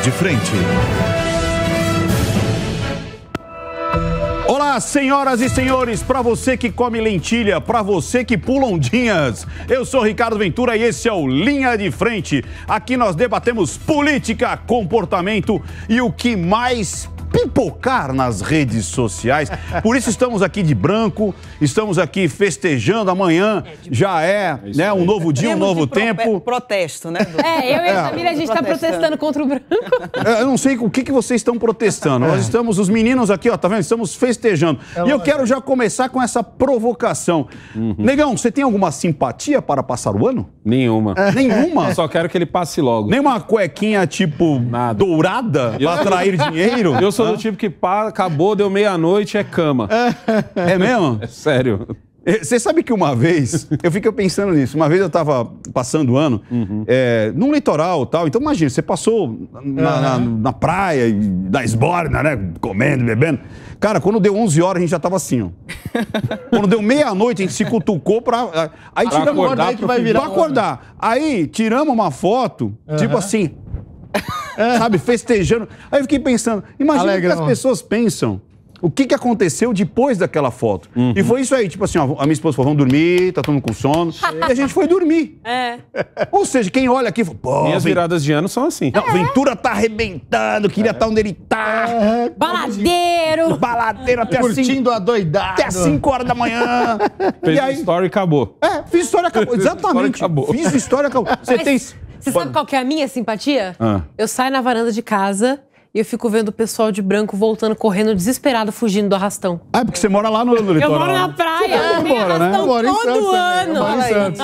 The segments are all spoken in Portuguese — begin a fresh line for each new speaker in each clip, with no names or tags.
de Frente. Olá, senhoras e senhores, para você que come lentilha, para você que pula ondinhas, eu sou Ricardo Ventura e esse é o Linha de Frente. Aqui nós debatemos política, comportamento e o que mais pipocar nas redes sociais. Por isso estamos aqui de branco, estamos aqui festejando. Amanhã já é, né, um novo dia, um novo tempo.
Protesto, né?
Eu e a família, a gente está protestando contra o branco.
Eu não sei o que vocês estão protestando. Nós estamos, os meninos aqui, ó, tá vendo? Estamos festejando. E eu quero já começar com essa provocação. Negão, você tem alguma simpatia para passar o ano?
Nenhuma.
Nenhuma?
Eu só quero que ele passe logo.
Nem uma cuequinha, tipo, dourada para atrair dinheiro?
Eu sou do tipo que acabou, deu meia-noite, é cama.
É mesmo?
É sério.
Você sabe que uma vez, eu fico pensando nisso, uma vez eu tava passando o ano num litoral e tal, então imagina, você passou na praia, da esborna, né, comendo, bebendo. Cara, quando deu 11 horas a gente já tava assim, ó. Quando deu meia-noite a gente se cutucou pra... Aí
pra
tiramos
acordar,
aí que vai virar pra acordar. Aí tiramos uma foto, tipo assim, sabe, festejando. Aí eu fiquei pensando, imagina o que as pessoas pensam. O que aconteceu depois daquela foto? E foi isso aí, tipo assim, ó, a minha esposa falou, vamos dormir, tá todo mundo com sono. E a gente foi dormir. Ou seja, quem olha aqui fala, pô...
Minhas viradas de ano são assim.
Não, Ventura tá arrebentando, queria estar onde ele tá.
Baladeiro!
Baladeiro até
curtindo a doidada.
Até 5 horas da manhã.
Fez
E aí,
story e acabou.
fiz história, acabou. Exatamente.
Acabou.
Fiz história, acabou. Você tem...
Você sabe qual que é a minha simpatia? Eu saio na varanda de casa e eu fico vendo o pessoal de branco voltando, correndo, desesperado, fugindo do arrastão.
É porque você mora lá no litoral.
Eu moro na praia. Tem arrastão todo ano.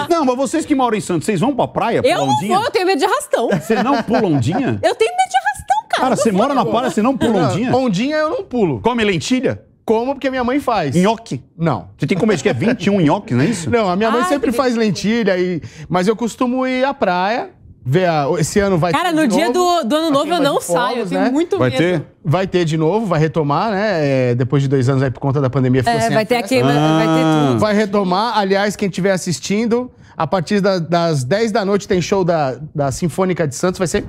Não, mas vocês que moram em Santos, vocês vão pra praia?
Eu não
ondinha?
vou, eu tenho medo de arrastão.
Você não pula ondinha?
Eu tenho medo de arrastão, cara.
Cara, você mora na praia, você não pula ondinha?
Ondinha eu não pulo.
Come lentilha?
Como porque minha mãe faz.
Nhoque?
Não.
Você tem que comer, acho que é 21 nhoques, não é isso?
Não, a minha mãe sempre faz lentilha, mas eu costumo ir à praia. Esse ano vai ter.
Cara, no dia do ano novo eu não saio, eu tenho muito medo.
Vai ter?
Vai ter de novo, vai retomar, né? Depois de 2 anos aí por conta da pandemia ficou sem
vai ter a queima, vai ter tudo.
Vai retomar. Aliás, quem estiver assistindo, a partir das 10 da noite tem show da Sinfônica de Santos, vai ser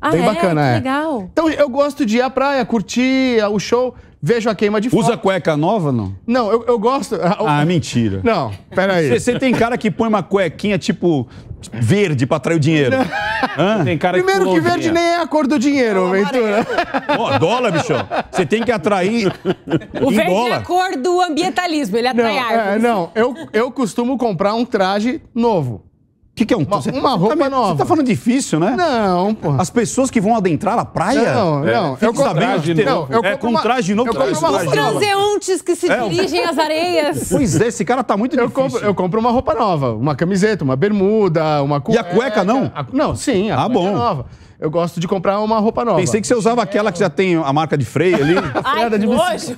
bem bacana,
que legal.
Então eu gosto de ir à praia, curtir o show, vejo a queima de fogo.
Usa cueca nova, não?
Não, eu gosto...
Mentira.
Não, peraí.
Você tem cara que põe uma cuequinha, tipo, verde pra atrair o dinheiro.
Tem cara
Primeiro que verde nem é a cor do dinheiro, Ventura.
Ó, dólar, bicho. Você tem que atrair
O
em
verde
dólar.
é a cor do ambientalismo, ele atrai árvores.
Eu costumo comprar um traje novo.
O que é um...
Uma roupa nova.
Você tá falando difícil, né?
Não, pô.
As pessoas que vão adentrar à praia...
Não.
Eu compro
traje novo.
com traje novo.
Os transeuntes que se dirigem às areias.
Pois é, esse cara tá muito difícil.
Eu compro uma roupa nova, uma camiseta, uma bermuda, uma cueca.
E a cueca não?
Não, sim, a cueca é nova. Eu gosto de comprar uma roupa nova.
Pensei que você usava aquela que já tem a marca de freio ali.
Ai, que nojo.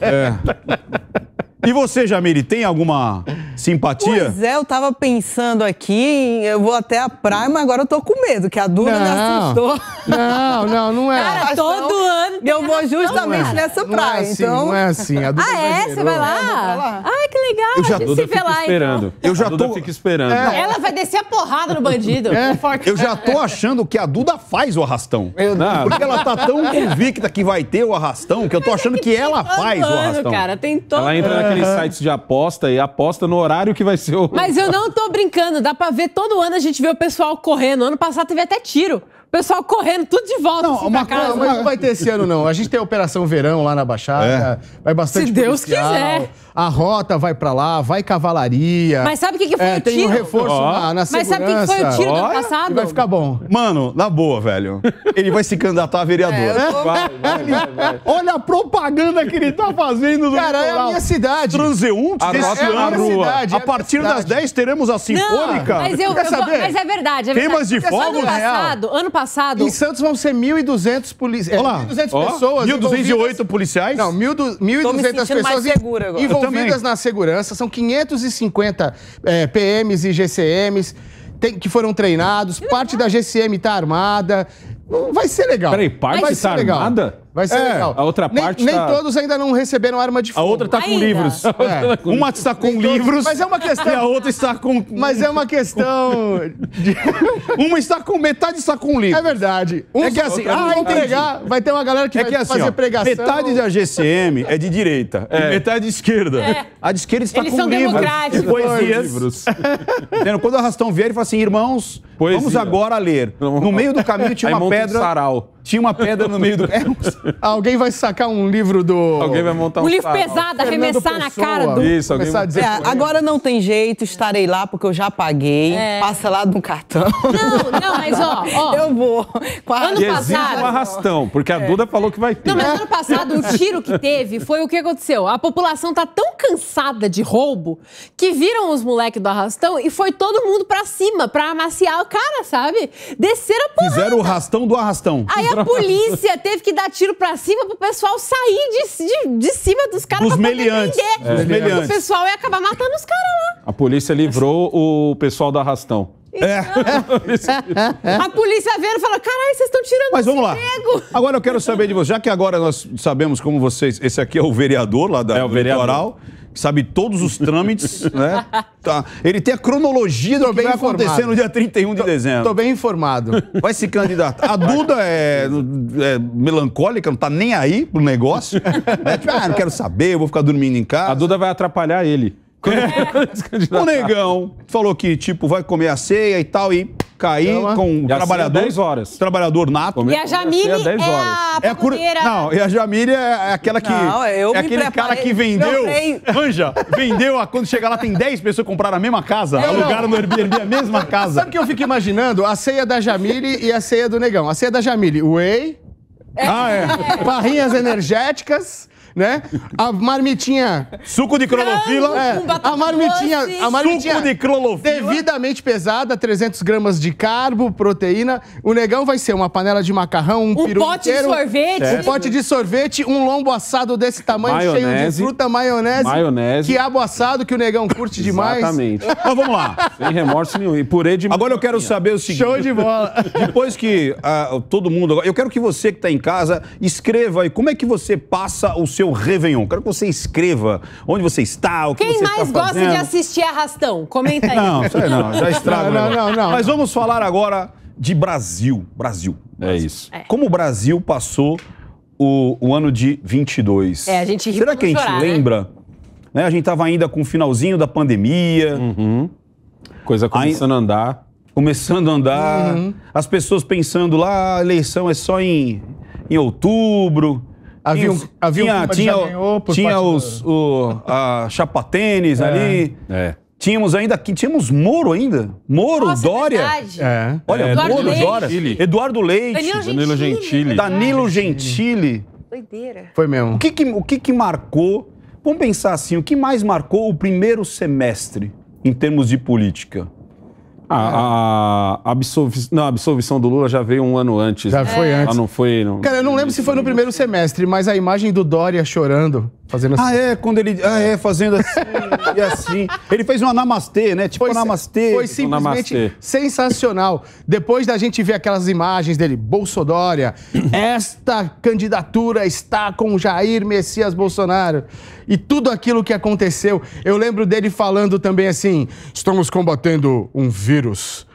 E você, Jamile, tem alguma simpatia?
Pois é, eu tava pensando aqui, eu vou até a praia, mas agora eu tô com medo, que a Duda me assustou.
Não é.
Cara, todo ano.
Eu vou justamente nessa praia,
Não é assim. A Duda
Você vai lá? Ai, que legal.
Eu já
a gente
tô
se vê lá,
esperando.
então.
Eu já
A Duda
tô...
fica esperando.
Ela vai descer a porrada no bandido.
Eu já tô achando que a Duda faz o arrastão.
Não.
Porque ela tá tão convicta que vai ter o arrastão que eu tô achando que ela faz o arrastão.
Cara, tem todo
Ela entra naqueles sites de aposta e aposta no horário que vai ser o...
Mas eu não tô brincando, dá pra ver todo ano a gente vê o pessoal correndo. Ano passado teve até tiro. O pessoal correndo tudo de volta assim, pra casa.
Mas não vai ter esse ano, não. A gente tem a Operação Verão lá na Baixada. Vai bastante
Se Deus
policial.
quiser.
A rota vai pra lá, vai cavalaria.
Mas sabe o que foi o
Tem
tiro?
um reforço na segurança.
Mas sabe o que foi o tiro do ano passado?
E vai ficar bom.
Mano, na boa, velho. Ele vai se candidatar a vereador.
Vai.
Olha a propaganda que ele tá fazendo do
Cara, é a minha cidade.
Transeuntes desse ano. A partir das 10 teremos a Sinfônica.
Não, mas é verdade.
Queimas de fogo,
ano passado...
Em Santos vão ser 1.200 policiais. 1.200 pessoas.
1.208 policiais?
Não, 1.200 pessoas envolvidas na segurança. São 550 PMs e GCMs que foram treinados. Parte da GCM tá armada. Vai ser legal.
Peraí, parte tá armada?
Vai ser legal.
A outra parte
nem todos ainda não receberam arma de fogo.
A outra tá com livros. Uma está com livros.
Mas é uma questão...
E a outra está com...
Mas é uma questão...
Uma está com... Metade está com livro.
É verdade.
É que assim...
entregar... Vai ter uma galera que vai fazer pregação.
Metade da GCM é de direita. E metade de esquerda. A de esquerda está
Eles
com
são
livros.
democráticos.
Poesias. Quando o Arrastão vier, ele fala assim, irmãos, vamos agora ler. No meio do caminho tinha uma pedra... Tinha uma pedra no meio do...
Alguém vai sacar um livro do...
Alguém vai montar
um livro pesado, arremessar na cara do...
Isso, alguém vai
dizer
agora não tem jeito, estarei lá porque eu já paguei. Passa lá no cartão.
Não, mas ó.
Eu vou.
Ano passado...
um arrastão, porque a Duda falou que vai ter.
Não, mas ano passado o tiro que teve foi o que aconteceu. A população tá tão cansada de roubo que viram os moleques do arrastão e foi todo mundo pra cima pra amaciar o cara, sabe? Desceram a porrada.
Fizeram o rastão do arrastão.
Aí a polícia teve que dar tiro pra cima pro pessoal sair de cima dos caras
dos
pra
meliantes.
poder defender. O pessoal ia acabar matando os caras lá.
A polícia livrou o pessoal do arrastão.
A polícia veio e falou, caralho, vocês estão tirando
Mas vamos lá.
emprego.
Agora eu quero saber de você, já que agora nós sabemos como vocês... Esse aqui é o vereador lá do Litoral, que sabe todos os trâmites, né? Tá. Ele tem a cronologia do que vai acontecer no dia 31 de dezembro.
Tô bem informado.
Vai se candidatar. A Duda é melancólica, não tá nem aí pro negócio. Né? Tipo, não quero saber, eu vou ficar dormindo em casa.
A Duda vai atrapalhar ele.
O Negão falou que, tipo, vai comer a ceia e tal e cair com um trabalhador.
10 horas.
Trabalhador nato.
E a Jamile é a pagodeira.
Não, e a Jamile é aquela que...
Não, eu
é aquele cara que vendeu... Manja, vendeu, quando chegar lá tem 10 pessoas que compraram a mesma casa, alugaram no Airbnb a mesma casa.
Sabe o que eu fico imaginando? A ceia da Jamile e a ceia do Negão. A ceia da Jamile, whey, barrinhas energéticas... Né? A marmitinha...
Suco de clorofila.
A marmitinha
suco de clorofila.
Devidamente pesada, 300 gramas de carbo, proteína. O Negão vai ser uma panela de macarrão, um peru
pote
inteiro,
de sorvete.
Um pote de sorvete, um lombo assado desse tamanho,
Maionese,
cheio de fruta, maionese. Quiabo assado, que o Negão curte demais.
Exatamente.
Mas vamos lá.
Sem remorso nenhum. E purê de...
Agora eu quero saber o seguinte.
Show de bola.
Depois que todo mundo... Eu quero que você que está em casa escreva aí como é que você passa o seu Réveillon. Quero que você escreva onde você está, o que
Quem
você
mais
está
gosta
fazendo.
de assistir Arrastão? Comenta aí.
Não, isso aí não. Já estrago.
Não.
Mas vamos falar agora de Brasil. Brasil.
É isso.
Como o Brasil passou o ano de 22?
A gente riu
Será que a gente
chorar,
lembra? Né? A gente estava ainda com o finalzinho da pandemia.
Coisa começando a andar.
Começando a andar. As pessoas pensando lá, a eleição é só em outubro. Tinha a chapa tênis ali. Tínhamos Moro ainda. Moro,
Nossa,
Dória. Olha,
Eduardo
Moro,
Leite.
Dória. Eduardo Leite. Danilo Gentili.
Doideira.
Foi mesmo.
O que marcou? Vamos pensar assim, o que mais marcou o primeiro semestre em termos de política?
A absolvição do Lula já veio um ano antes.
Já foi antes.
Ela não foi...
Cara, eu não lembro se foi no primeiro semestre, mas a imagem do Dória chorando, fazendo assim.
Quando ele... fazendo assim e assim. Ele fez uma namastê, né? Tipo namastê.
Foi simplesmente sensacional. Depois da gente ver aquelas imagens dele, Bolsodória, esta candidatura está com Jair Messias Bolsonaro. E tudo aquilo que aconteceu. Eu lembro dele falando também assim, estamos combatendo um vírus.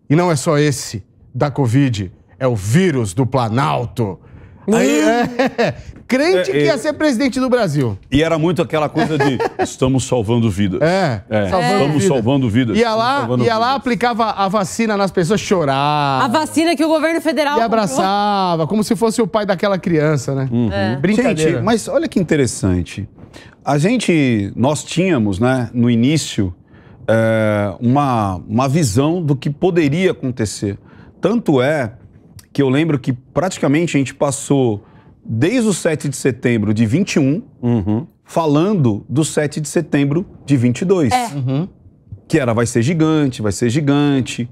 E não é só esse da Covid, é o vírus do Planalto. Aí, crente que ia ser presidente do Brasil.
E era muito aquela coisa de estamos salvando vidas. Estamos salvando vidas.
Ia lá, aplicava a vacina nas pessoas, chorava.
A vacina que o governo federal
E abraçava, como se fosse o pai daquela criança, né? Brincadeira.
Gente, mas olha que interessante. Nós tínhamos, né, no início, uma visão do que poderia acontecer. Tanto é que eu lembro que praticamente a gente passou desde o 7 de setembro de 21 falando do 7 de setembro de 22. Que era vai ser gigante, vai ser gigante.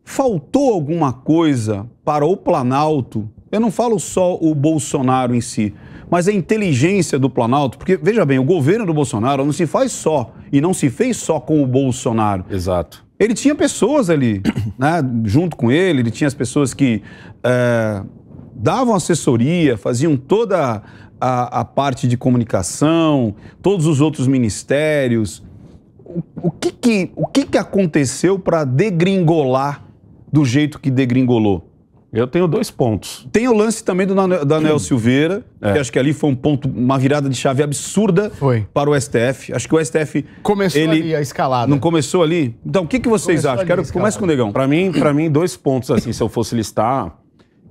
Faltou alguma coisa para o Planalto, eu não falo só o Bolsonaro em si, mas a inteligência do Planalto, porque, veja bem, o governo do Bolsonaro não se faz só, e não se fez só com o Bolsonaro.
Exato.
Ele tinha pessoas ali, né, junto com ele tinha as pessoas que davam assessoria, faziam toda a parte de comunicação, todos os outros ministérios. O que aconteceu para degringolar do jeito que degringolou?
Eu tenho 2 pontos.
Tem o lance também do Daniel Silveira, que acho que ali foi um ponto, uma virada de chave absurda para o STF. Acho que o STF...
Começou ali a escalada.
Não começou ali? Então, o que vocês acham? Quero que comece com o Negão.
Para mim, 2 pontos, assim, se eu fosse listar,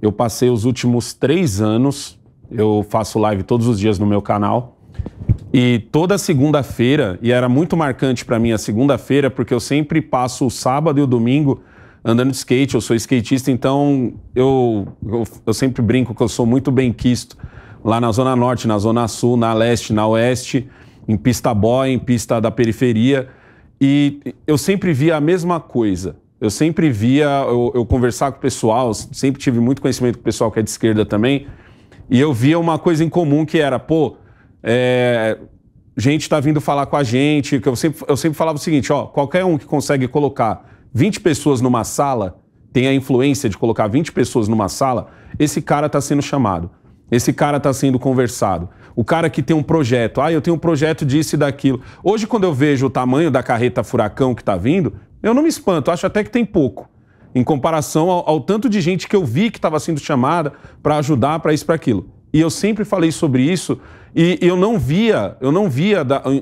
eu passei os últimos 3 anos, eu faço live todos os dias no meu canal, e toda segunda-feira, e era muito marcante para mim a segunda-feira, porque eu sempre passo o sábado e o domingo andando de skate, eu sou skatista, então eu sempre brinco que eu sou muito benquisto lá na Zona Norte, na Zona Sul, na Leste, na Oeste, em pista boy, em pista da periferia, e eu sempre via a mesma coisa. Eu sempre via, eu conversar com o pessoal, sempre tive muito conhecimento com o pessoal que é de esquerda também, e eu via uma coisa em comum que era, gente tá vindo falar com a gente, que eu sempre falava o seguinte, qualquer um que consegue colocar 20 pessoas numa sala, tem a influência de colocar 20 pessoas numa sala, esse cara está sendo chamado, esse cara está sendo conversado. O cara que tem um projeto, eu tenho um projeto disso e daquilo. Hoje, quando eu vejo o tamanho da carreta furacão que está vindo, eu não me espanto, acho até que tem pouco, em comparação ao tanto de gente que eu vi que estava sendo chamada para ajudar, para isso, para aquilo. E eu sempre falei sobre isso, e eu não via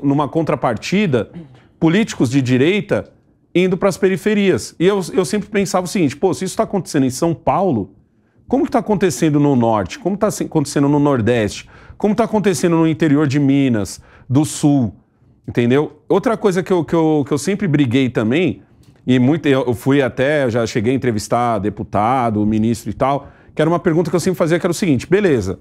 numa contrapartida, políticos de direita indo para as periferias. E eu sempre pensava o seguinte, se isso está acontecendo em São Paulo, como que está acontecendo no Norte? Como está acontecendo no Nordeste? Como está acontecendo no interior de Minas, do Sul? Entendeu? Outra coisa que eu sempre briguei também, e eu fui até, já cheguei a entrevistar deputado, ministro e tal, que era uma pergunta que eu sempre fazia, que era o seguinte, beleza,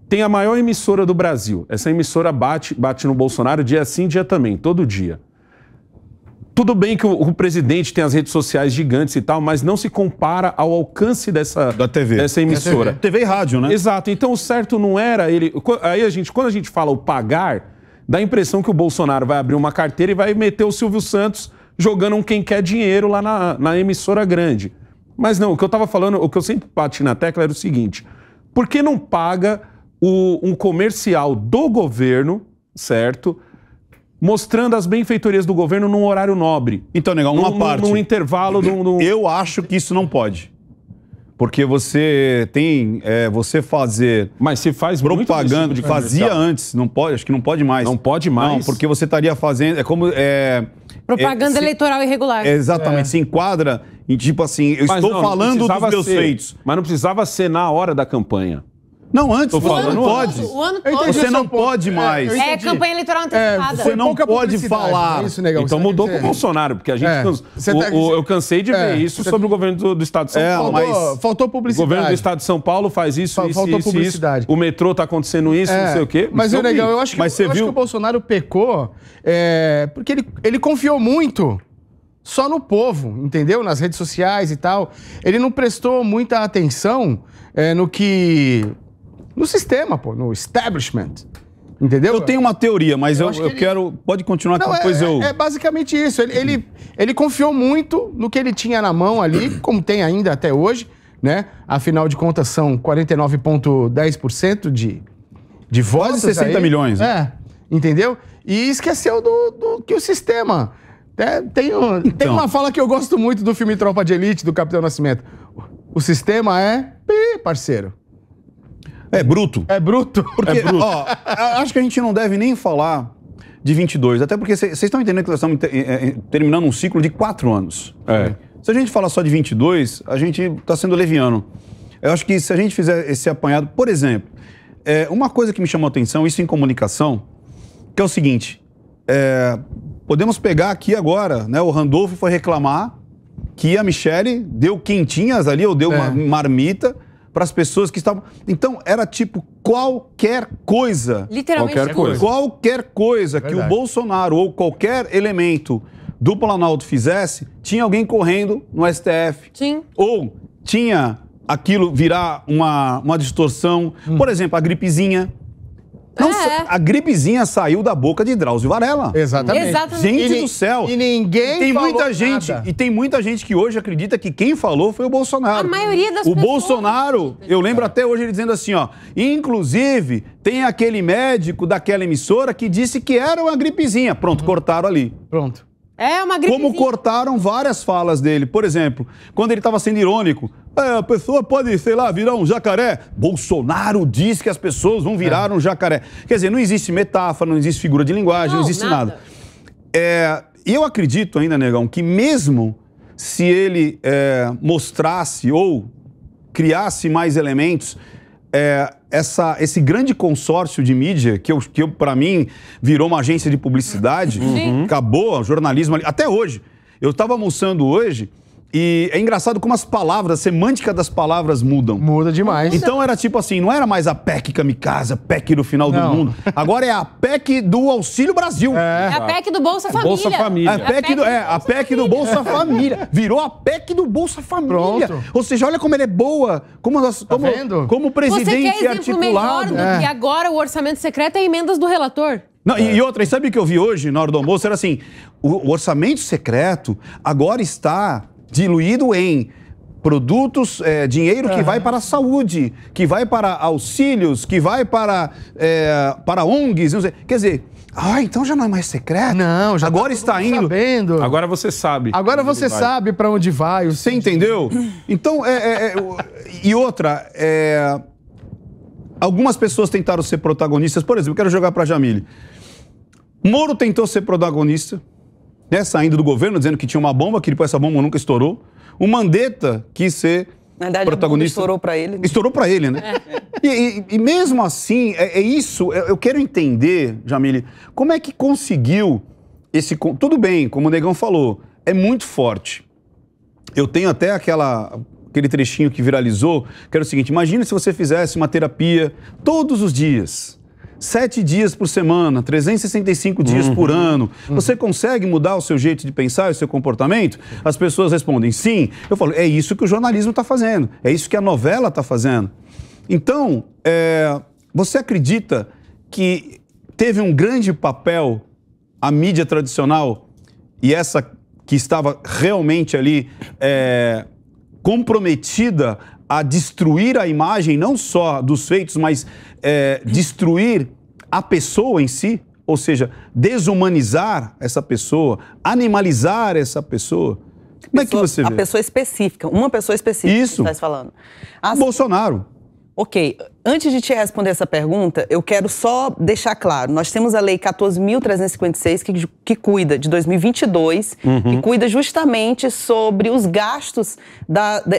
tem a maior emissora do Brasil, essa emissora bate no Bolsonaro dia sim, dia também, todo dia. Tudo bem que o presidente tem as redes sociais gigantes e tal, mas não se compara ao alcance dessa emissora.
TV e rádio, né?
Exato. Então o certo não era ele... Quando a gente fala o pagar, dá a impressão que o Bolsonaro vai abrir uma carteira e vai meter o Silvio Santos jogando um quem quer dinheiro lá na emissora grande. Mas não, o que eu estava falando, o que eu sempre bati na tecla era o seguinte, por que não paga um comercial do governo, certo? Mostrando as benfeitorias do governo num horário nobre.
Então, Negão, uma parte...
Num intervalo...
Eu acho que isso não pode. Porque você tem... você fazer...
Mas se faz
propaganda,
muito
fazia antes, não pode, acho que não pode mais.
Não pode mais?
Não, porque você estaria fazendo...
Propaganda eleitoral irregular.
Exatamente, se enquadra em tipo assim, eu estou falando dos meus feitos.
Mas não precisava ser na hora da campanha.
Não, antes, você não pode.
O ano todo.
Você não pode mais.
Campanha eleitoral antecipada.
Você não pode falar.
Isso, Negão,
então mudou com o Bolsonaro, porque a gente... eu cansei de ver isso sobre o governo do Estado de São Paulo.
Faltou publicidade.
O governo do Estado de São Paulo faz isso,
faltou publicidade.
Isso. O metrô tá acontecendo isso, não sei o quê.
Mas, Negão, eu acho que o Bolsonaro pecou porque ele confiou muito só no povo, entendeu? Nas redes sociais e tal. Ele não prestou muita atenção no sistema, no establishment, entendeu?
Eu tenho uma teoria, mas eu quero... Pode continuar, que depois eu...
É basicamente isso. Ele confiou muito no que ele tinha na mão ali, como tem ainda até hoje, né? Afinal de contas, são 49,10% de votos.
Quase 60 milhões.
Né? Entendeu? E esqueceu do que o sistema... Tem uma fala que eu gosto muito do filme Tropa de Elite, do Capitão Nascimento. O sistema parceiro.
É bruto.
É bruto.
Porque, acho que a gente não deve nem falar de 22, até porque vocês estão entendendo que nós estamos terminando um ciclo de 4 anos. Se a gente falar só de 22, a gente está sendo leviano. Eu acho que se a gente fizer esse apanhado... Por exemplo, uma coisa que me chamou a atenção, isso em comunicação, que é o seguinte, podemos pegar aqui agora, né? O Randolfo foi reclamar que a Michele deu quentinhas ali, ou deu uma marmita para as pessoas que estavam... Então, era tipo qualquer coisa.
Literalmente
qualquer coisa.
Qualquer coisa que o Bolsonaro ou qualquer elemento do Planalto fizesse, tinha alguém correndo no STF.
Sim.
Ou tinha aquilo virar uma distorção. Por exemplo, a gripezinha. Não, a gripezinha saiu da boca de Drauzio Varela.
Exatamente.
Gente do céu.
E ninguém
tem
falou
muita gente
nada.
E tem muita gente que hoje acredita que quem falou foi o Bolsonaro.
A maioria das
O
pessoas
Bolsonaro, eu lembro até hoje ele dizendo assim, ó, inclusive tem aquele médico daquela emissora que disse que era uma gripezinha. Pronto, cortaram ali.
Pronto.
É uma gripezinha.
Como cortaram várias falas dele. Por exemplo, quando ele estava sendo irônico, a pessoa pode, sei lá, virar um jacaré. Bolsonaro diz que as pessoas vão virar um jacaré. Quer dizer, não existe metáfora, não existe figura de linguagem, não existe nada. E eu acredito ainda, Negão, que mesmo se ele mostrasse ou criasse mais elementos, esse grande consórcio de mídia, que para mim virou uma agência de publicidade, acabou o jornalismo ali, até hoje. Eu estava almoçando hoje e é engraçado como as palavras, a semântica das palavras mudam.
Muda demais.
Então era tipo assim, não era mais a PEC kamikaze, a PEC do final do mundo. Agora é a PEC do Auxílio Brasil.
É a PEC do Bolsa Família.
Bolsa Família.
A PEC do Bolsa Família. Virou a PEC do Bolsa Família.
Pronto.
Ou seja, olha como ele é boa. Como
vendo?
Como
Você
presidente
quer exemplo melhor
articulado.
do que agora o orçamento secreto é emendas do relator?
Não, e outra, e sabe o que eu vi hoje, na hora do almoço? Era assim, o orçamento secreto agora está diluído em produtos, dinheiro que vai para a saúde, que vai para auxílios, que vai para ONGs, não sei. Quer dizer, então já não é mais secreto?
Não, já
agora
tá
está indo.
Sabendo.
Agora você sabe.
Agora você sabe pra onde vai.
Você entendeu? Então, e outra, algumas pessoas tentaram ser protagonistas. Por exemplo, eu quero jogar para Jamile. Moro tentou ser protagonista, né, saindo do governo, dizendo que tinha uma bomba, que depois essa bomba nunca estourou. O Mandetta quis ser
Na verdade,
protagonista.
estourou pra ele.
Estourou pra ele, né? E mesmo assim, isso, eu quero entender, Jamile, como é que conseguiu esse... Tudo bem, como o Negão falou, é muito forte. Eu tenho até aquele trechinho que viralizou, que era o seguinte, imagina se você fizesse uma terapia todos os dias, 7 dias por semana, 365 dias por ano. Você consegue mudar o seu jeito de pensar, o seu comportamento? As pessoas respondem sim. Eu falo, é isso que o jornalismo está fazendo. É isso que a novela está fazendo. Então, você acredita que teve um grande papel a mídia tradicional e essa que estava realmente ali comprometida a destruir a imagem, não só dos feitos, mas destruir a pessoa em si, ou seja, desumanizar essa pessoa, animalizar essa pessoa. Como é que você vê?
A pessoa específica, uma pessoa específica
Isso.
que você está falando.
Bolsonaro.
Ok, antes de te responder essa pergunta, eu quero só deixar claro, nós temos a Lei 14.356 que cuida de 2022, que cuida justamente sobre os gastos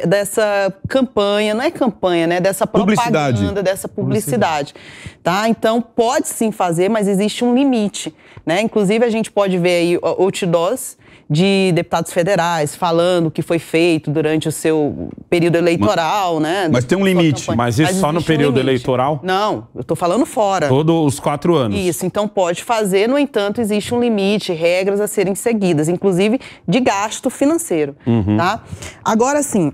dessa campanha, não é campanha, né? Dessa propaganda, dessa publicidade. Tá? Então, pode sim fazer, mas existe um limite, né? Inclusive, a gente pode ver aí outdoors de deputados federais falando o que foi feito durante o seu período eleitoral, né?
Mas tem um limite.
Mas isso só no período eleitoral?
Não, eu tô falando fora.
Todos os 4 anos.
Isso, então pode fazer, no entanto, existe um limite, regras a serem seguidas, inclusive de gasto financeiro, tá? Agora, sim,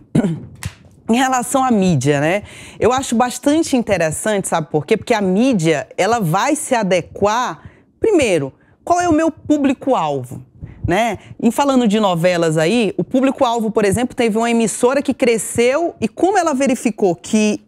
em relação à mídia, né? Eu acho bastante interessante, sabe por quê? Porque a mídia, ela vai se adequar, primeiro, qual é o meu público-alvo? Né? Em falando de novelas aí, o público-alvo, por exemplo, teve uma emissora que cresceu e como ela verificou que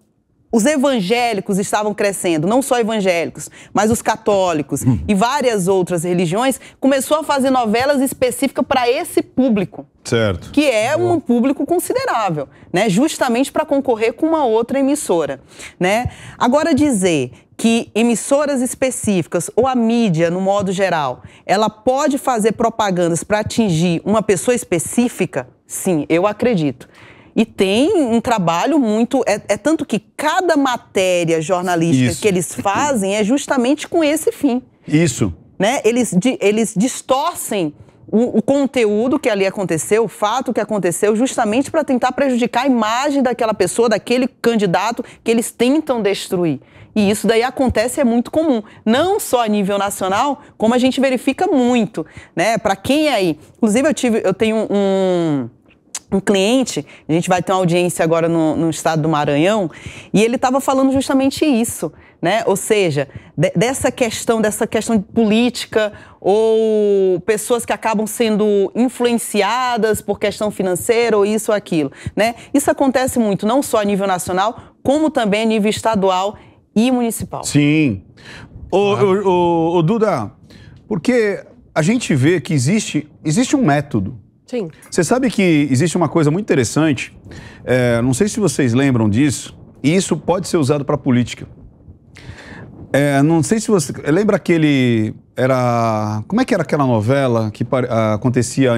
os evangélicos estavam crescendo, não só evangélicos, mas os católicos e várias outras religiões, começou a fazer novelas específicas para esse público.
Certo.
Que é um público considerável, né? Justamente para concorrer com uma outra emissora, né? Agora dizer que emissoras específicas ou a mídia, no modo geral, ela pode fazer propagandas para atingir uma pessoa específica? Sim, eu acredito. E tem um trabalho muito... É tanto que cada matéria jornalística que eles fazem é justamente com esse fim.
Isso.
Né? Eles distorcem o conteúdo que ali aconteceu, o fato que aconteceu, justamente para tentar prejudicar a imagem daquela pessoa, daquele candidato que eles tentam destruir. E isso daí acontece, é muito comum. Não só a nível nacional, como a gente verifica muito, né? Para quem é aí... Inclusive, eu tenho um cliente, a gente vai ter uma audiência agora no estado do Maranhão, e ele estava falando justamente isso, né? Ou seja, dessa questão de política ou pessoas que acabam sendo influenciadas por questão financeira ou isso ou aquilo, né? Isso acontece muito, não só a nível nacional, como também a nível estadual e municipal.
Sim. Ô, Duda, porque a gente vê que existe um método.
Sim.
Você sabe que existe uma coisa muito interessante, não sei se vocês lembram disso, e isso pode ser usado para política. Não sei se você... Lembra aquele... Como é que era aquela novela que acontecia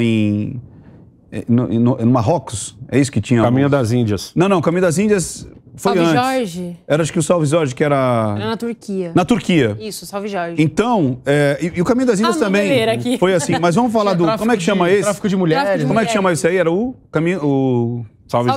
no Marrocos? É isso que tinha?
Caminho das Índias.
Não, Caminho das Índias foi
Salve
antes.
Jorge.
Era, acho que o Salve Jorge, que era...
Era na Turquia.
Na Turquia.
Isso, Salve Jorge.
Então, e o Caminho das Índias também
aqui.
foi assim. Mas vamos falar do... Como é que chama esse?
Tráfico de mulheres.
Tráfico de
Como é que chama isso aí? Era o caminho...
Salve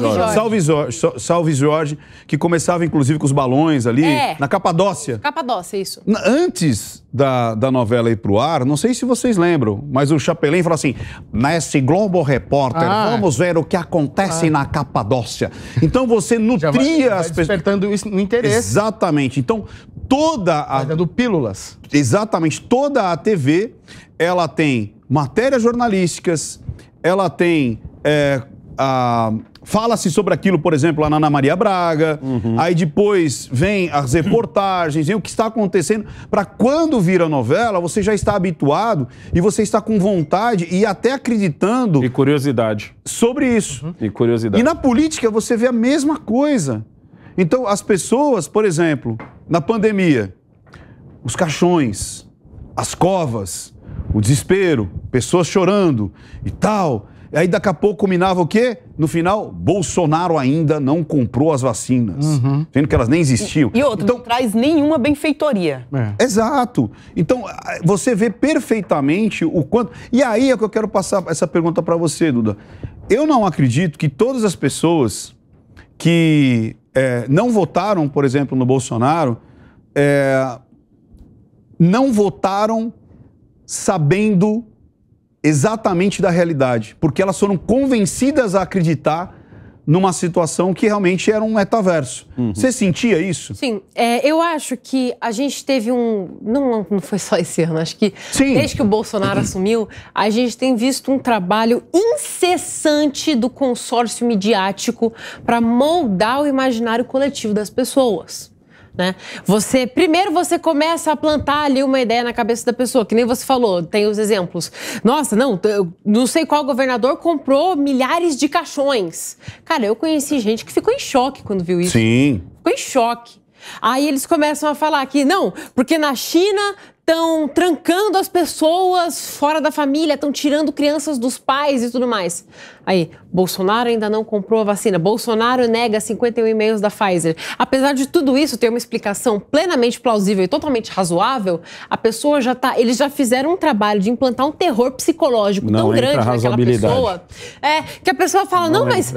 Jorge.
Salve Jorge, que começava inclusive com os balões ali, na Capadócia.
Capadócia, isso.
Antes da novela ir pro ar, não sei se vocês lembram, mas o Chapelin falou assim, nesse Globo Repórter, vamos ver o que acontece na Capadócia. Então você nutria
vai
as pessoas...
despertando isso no interesse.
Exatamente. Então,
Vai dando pílulas.
Exatamente. Toda a TV, ela tem matérias jornalísticas, ela tem... Fala-se sobre aquilo, por exemplo, lá na Ana Maria Braga, aí depois vem as reportagens, vem o que está acontecendo, para quando vira novela, você já está habituado e você está com vontade e até acreditando...
E curiosidade.
Sobre isso.
E curiosidade.
E na política você vê a mesma coisa. Então as pessoas, por exemplo, na pandemia, os caixões, as covas, o desespero, pessoas chorando e tal... Aí daqui a pouco combinava o quê? No final, Bolsonaro ainda não comprou as vacinas. Sendo que elas nem existiam.
E outro, não traz nenhuma benfeitoria.
Exato. Então, você vê perfeitamente o quanto... E aí é que eu quero passar essa pergunta para você, Duda. Eu não acredito que todas as pessoas que não votaram, por exemplo, no Bolsonaro, não votaram sabendo... exatamente da realidade, porque elas foram convencidas a acreditar numa situação que realmente era um metaverso. Você sentia isso?
Sim, eu acho que a gente teve não foi só esse ano, acho que desde que o Bolsonaro assumiu, a gente tem visto um trabalho incessante do consórcio midiático para moldar o imaginário coletivo das pessoas. Né? Primeiro você começa a plantar ali uma ideia na cabeça da pessoa, que nem você falou, tem os exemplos. Nossa, não sei qual governador comprou milhares de caixões. Cara, eu conheci gente que ficou em choque quando viu isso.
Sim.
Ficou em choque. Aí eles começam a falar que não, porque na China estão trancando as pessoas fora da família, estão tirando crianças dos pais e tudo mais. Aí, Bolsonaro ainda não comprou a vacina. Bolsonaro nega 51 e-mails da Pfizer. Apesar de tudo isso ter uma explicação plenamente plausível e totalmente razoável, a pessoa eles já fizeram um trabalho de implantar um terror psicológico tão grande naquela pessoa. Que a pessoa fala, mas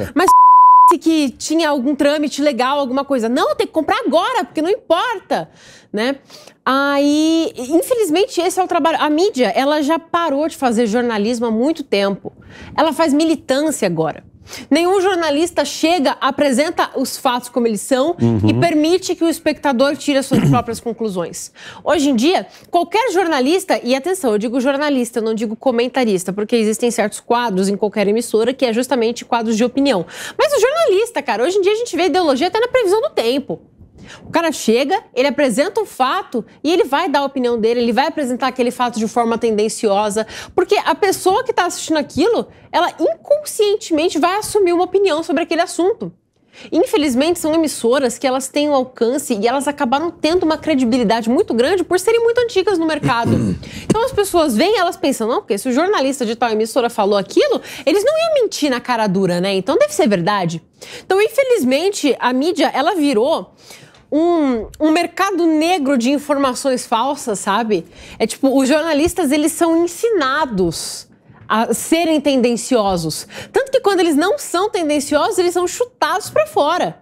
que tinha algum trâmite legal, alguma coisa. Não, tem que comprar agora, porque não importa, né? Aí, infelizmente, esse é o trabalho. A mídia, ela já parou de fazer jornalismo há muito tempo. Ela faz militância agora. Nenhum jornalista chega, apresenta os fatos como eles são e permite que o espectador tire as suas próprias conclusões. Hoje em dia, qualquer jornalista, e atenção, eu digo jornalista, eu não digo comentarista, porque existem certos quadros em qualquer emissora que é justamente quadros de opinião. Mas o jornalista, cara, hoje em dia a gente vê ideologia até na previsão do tempo. O cara chega, ele apresenta um fato e ele vai dar a opinião dele, ele vai apresentar aquele fato de forma tendenciosa, porque a pessoa que está assistindo aquilo, ela inconscientemente vai assumir uma opinião sobre aquele assunto. Infelizmente, são emissoras que elas têm um alcance e elas acabaram tendo uma credibilidade muito grande por serem muito antigas no mercado. Então as pessoas vêm e elas pensam, não, porque se o jornalista de tal emissora falou aquilo, eles não iam mentir na cara dura, né? Então deve ser verdade. Então, infelizmente, a mídia, ela virou um mercado negro de informações falsas, sabe? Os jornalistas, eles são ensinados a serem tendenciosos. Tanto que quando eles não são tendenciosos, eles são chutados para fora.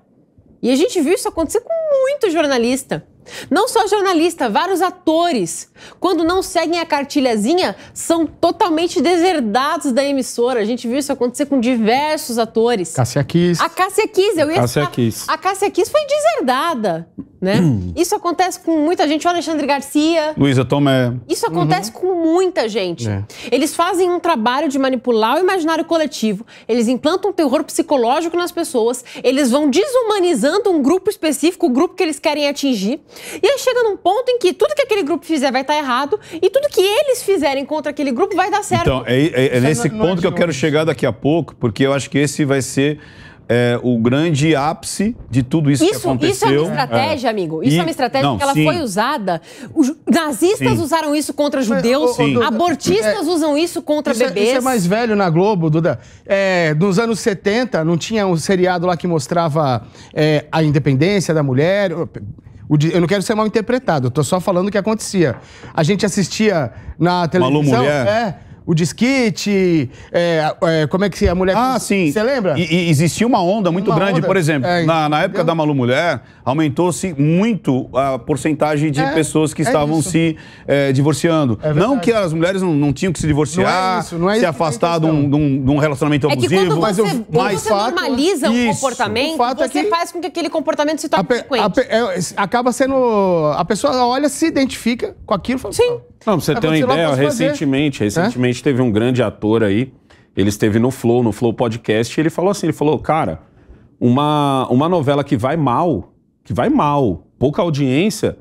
E a gente viu isso acontecer com muito jornalista. Não só jornalista, vários atores, quando não seguem a cartilhazinha, são totalmente deserdados da emissora. A gente viu isso acontecer com diversos atores.
Cássia Kiss.
A Cássia Kiss,
Cássia Kiss.
A Cássia Kiss foi deserdada. né? Isso acontece com muita gente. O Alexandre Garcia.
Luísa Tomé.
Isso acontece com muita gente. Eles fazem um trabalho de manipular o imaginário coletivo, eles implantam um terror psicológico nas pessoas, eles vão desumanizando um grupo específico, o grupo que eles querem atingir, e aí chega num ponto em que tudo que aquele grupo fizer vai estar errado e tudo que eles fizerem contra aquele grupo vai dar certo.
Então, é nesse ponto que eu quero chegar daqui a pouco, porque eu acho que esse vai ser o grande ápice de tudo isso que aconteceu.
Isso é uma estratégia, amigo. Isso é uma estratégia porque ela foi usada. Os nazistas usaram isso contra judeus, abortistas usam isso contra bebês.
Isso é mais velho na Globo, Duda. Nos anos 70, não tinha um seriado lá que mostrava a independência da mulher. Eu não quero ser mal interpretado, eu tô só falando o que acontecia. A gente assistia na televisão...
Malu Mulher?
O disquite, como é que a mulher...
sim.
Você lembra?
E existia uma onda muito grande, por exemplo, na época da Malu Mulher, aumentou-se muito a porcentagem de pessoas que estavam se divorciando. Não que as mulheres não tinham que se divorciar, se afastar de um relacionamento abusivo.
É que quando você normaliza um comportamento, você faz com que aquele comportamento se torne frequente.
Acaba sendo... A pessoa olha, se identifica com aquilo e fala...
Sim.
Não, pra você ter uma ideia, recentemente teve um grande ator aí, ele esteve no Flow Podcast, e ele falou assim, cara, uma novela que vai mal, pouca audiência,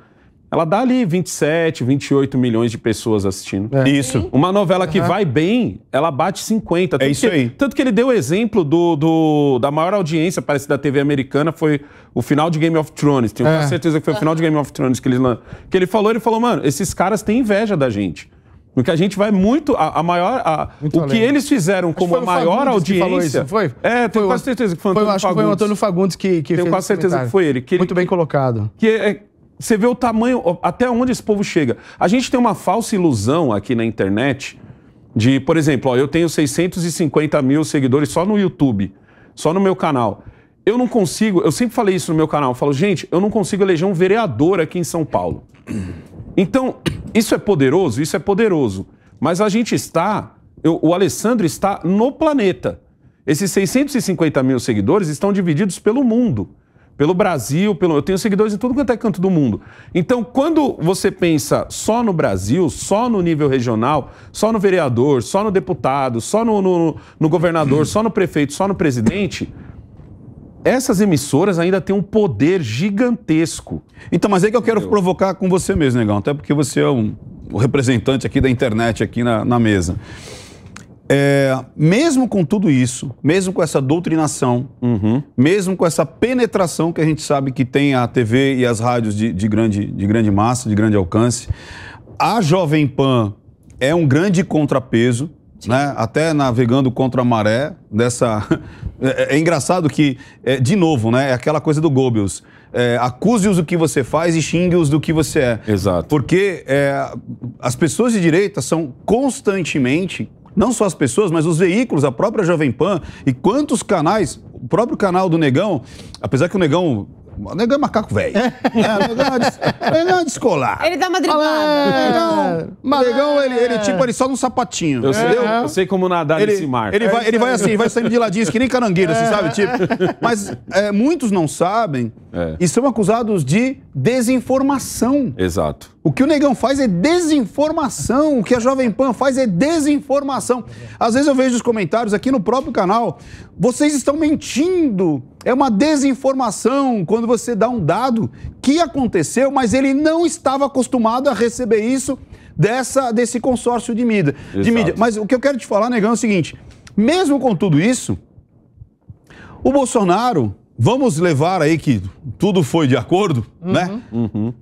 ela dá ali 27, 28 milhões de pessoas assistindo.
Isso.
Uma novela que vai bem, ela bate 50.
Aí.
Tanto que ele deu o exemplo da maior audiência, parece, da TV americana, foi o final de Game of Thrones. Tenho quase certeza que foi o final de Game of Thrones que ele falou, mano, esses caras têm inveja da gente. Porque a gente vai muito... o que eles fizeram como a maior audiência...
Foi?
Tenho quase certeza que foi o Antônio Fagundes.
Acho que foi o Antônio Fagundes que fez.
Tenho quase certeza que foi ele.
Muito bem colocado.
Você vê o tamanho, até onde esse povo chega. A gente tem uma falsa ilusão aqui na internet de, por exemplo, eu tenho 650 mil seguidores só no YouTube, só no meu canal. Eu não consigo, eu sempre falei isso no meu canal, eu falo, gente, eu não consigo eleger um vereador aqui em São Paulo. Então, isso é poderoso. Mas a gente o Alessandro está no planeta. Esses 650 mil seguidores estão divididos pelo mundo. Pelo Brasil, eu tenho seguidores em tudo quanto é canto do mundo. Então, quando você pensa só no Brasil, só no nível regional, só no vereador, só no deputado, só no governador, só no prefeito, só no presidente, essas emissoras ainda têm um poder gigantesco.
Então, mas é que eu quero provocar com você mesmo, Negão, até porque você é o representante aqui da internet aqui na mesa. Mesmo com tudo isso, mesmo com essa doutrinação, mesmo com essa penetração que a gente sabe que tem a TV e as rádios de grande massa, de grande alcance, a Jovem Pan é um grande contrapeso, né? Até navegando contra a maré dessa... É engraçado que, de novo, né? É aquela coisa do Goebbels. Acuse-os do que você faz e xingue-os do que você é.
Exato.
Porque as pessoas de direita são constantemente... Não só as pessoas, mas os veículos, a própria Jovem Pan e quantos canais, o próprio canal do Negão, apesar que o Negão é macaco velho. O Negão é descolar.
Ele dá uma driblada.
O Negão, ele só num sapatinho.
Eu sei como nadar nesse mar.
Ele vai assim, vai saindo de ladinho, que nem carangueiro, assim, sabe? Tipo, mas muitos não sabem e são acusados de desinformação.
Exato.
O que o Negão faz é desinformação, o que a Jovem Pan faz é desinformação. Às vezes eu vejo os comentários aqui no próprio canal, vocês estão mentindo, é uma desinformação quando você dá um dado que aconteceu, mas ele não estava acostumado a receber isso desse consórcio de mídia. Mas o que eu quero te falar, Negão, é o seguinte, mesmo com tudo isso, o Bolsonaro... Vamos levar aí que tudo foi de acordo, né?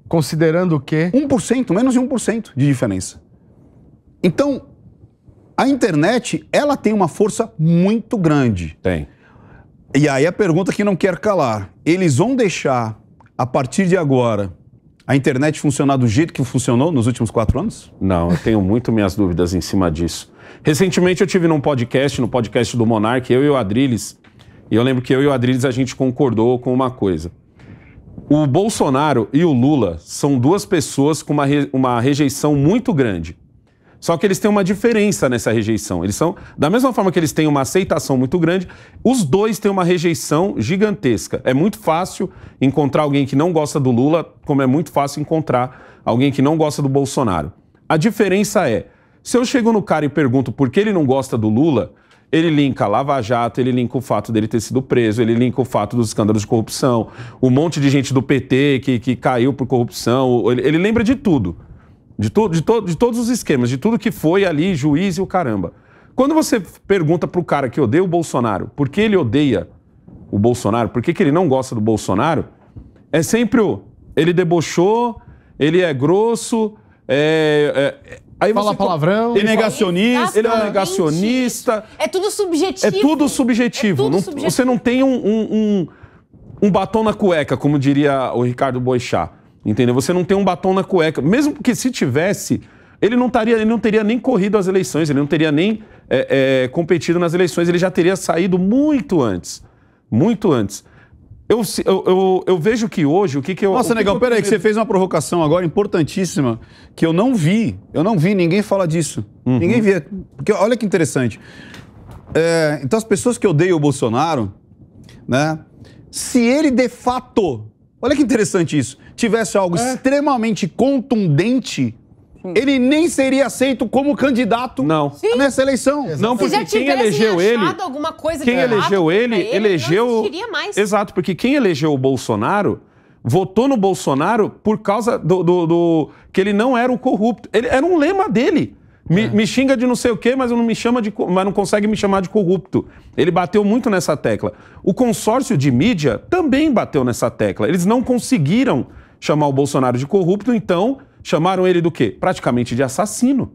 Considerando o quê?
1%, menos de 1% de diferença. Então, a internet, ela tem uma força muito grande.
Tem.
E aí a pergunta que não quer calar. Eles vão deixar, a partir de agora, a internet funcionar do jeito que funcionou nos últimos 4 anos?
Não, eu tenho muito minhas dúvidas em cima disso. Recentemente eu tive no podcast do Monark, eu e o Adriles, e eu lembro que eu e o Adriles a gente concordou com uma coisa. O Bolsonaro e o Lula são duas pessoas com uma rejeição muito grande. Só que eles têm uma diferença nessa rejeição. Eles são, da mesma forma que eles têm uma aceitação muito grande, os dois têm uma rejeição gigantesca. É muito fácil encontrar alguém que não gosta do Lula, como é muito fácil encontrar alguém que não gosta do Bolsonaro. A diferença é, se eu chego no cara e pergunto por que ele não gosta do Lula, ele linka Lava Jato, ele linka o fato dele ter sido preso, ele linka o fato dos escândalos de corrupção, um monte de gente do PT que caiu por corrupção, ele lembra de tudo. De todos os esquemas, de tudo que foi ali, juiz e o caramba. Quando você pergunta pro cara que odeia o Bolsonaro, por que ele odeia o Bolsonaro, por que ele não gosta do Bolsonaro, é sempre ele debochou, ele é grosso, aí
Fala palavrão.
Ele é negacionista.
Ele é um negacionista.
É tudo subjetivo.
É tudo subjetivo.
É tudo subjetivo.
Você não tem um batom na cueca, como diria o Ricardo Boechat. Entendeu? Você não tem um batom na cueca. Mesmo que se tivesse, ele não teria nem corrido as eleições, ele não teria nem competido nas eleições, ele já teria saído muito antes. Muito antes. Eu vejo que hoje, o que eu...
Nossa, Negão, peraí, que você fez uma provocação agora importantíssima, que eu não vi ninguém fala disso. Ninguém vê. Porque olha que interessante. Então as pessoas que odeiam o Bolsonaro, né, se ele de fato, olha que interessante isso, tivesse algo extremamente contundente, ele nem seria aceito como candidato nessa eleição.
Não, porque quem elegeu ele,
alguma coisa
quem elegeu ele, elegeu...
não existiria mais.
Exato, porque quem elegeu o Bolsonaro, votou no Bolsonaro por causa do que ele não era o corrupto. Ele era um lema dele. Me xinga de não sei o quê, mas não consegue me chamar de corrupto. Ele bateu muito nessa tecla. O consórcio de mídia também bateu nessa tecla. Eles não conseguiram chamar o Bolsonaro de corrupto, então chamaram ele do quê? Praticamente de assassino.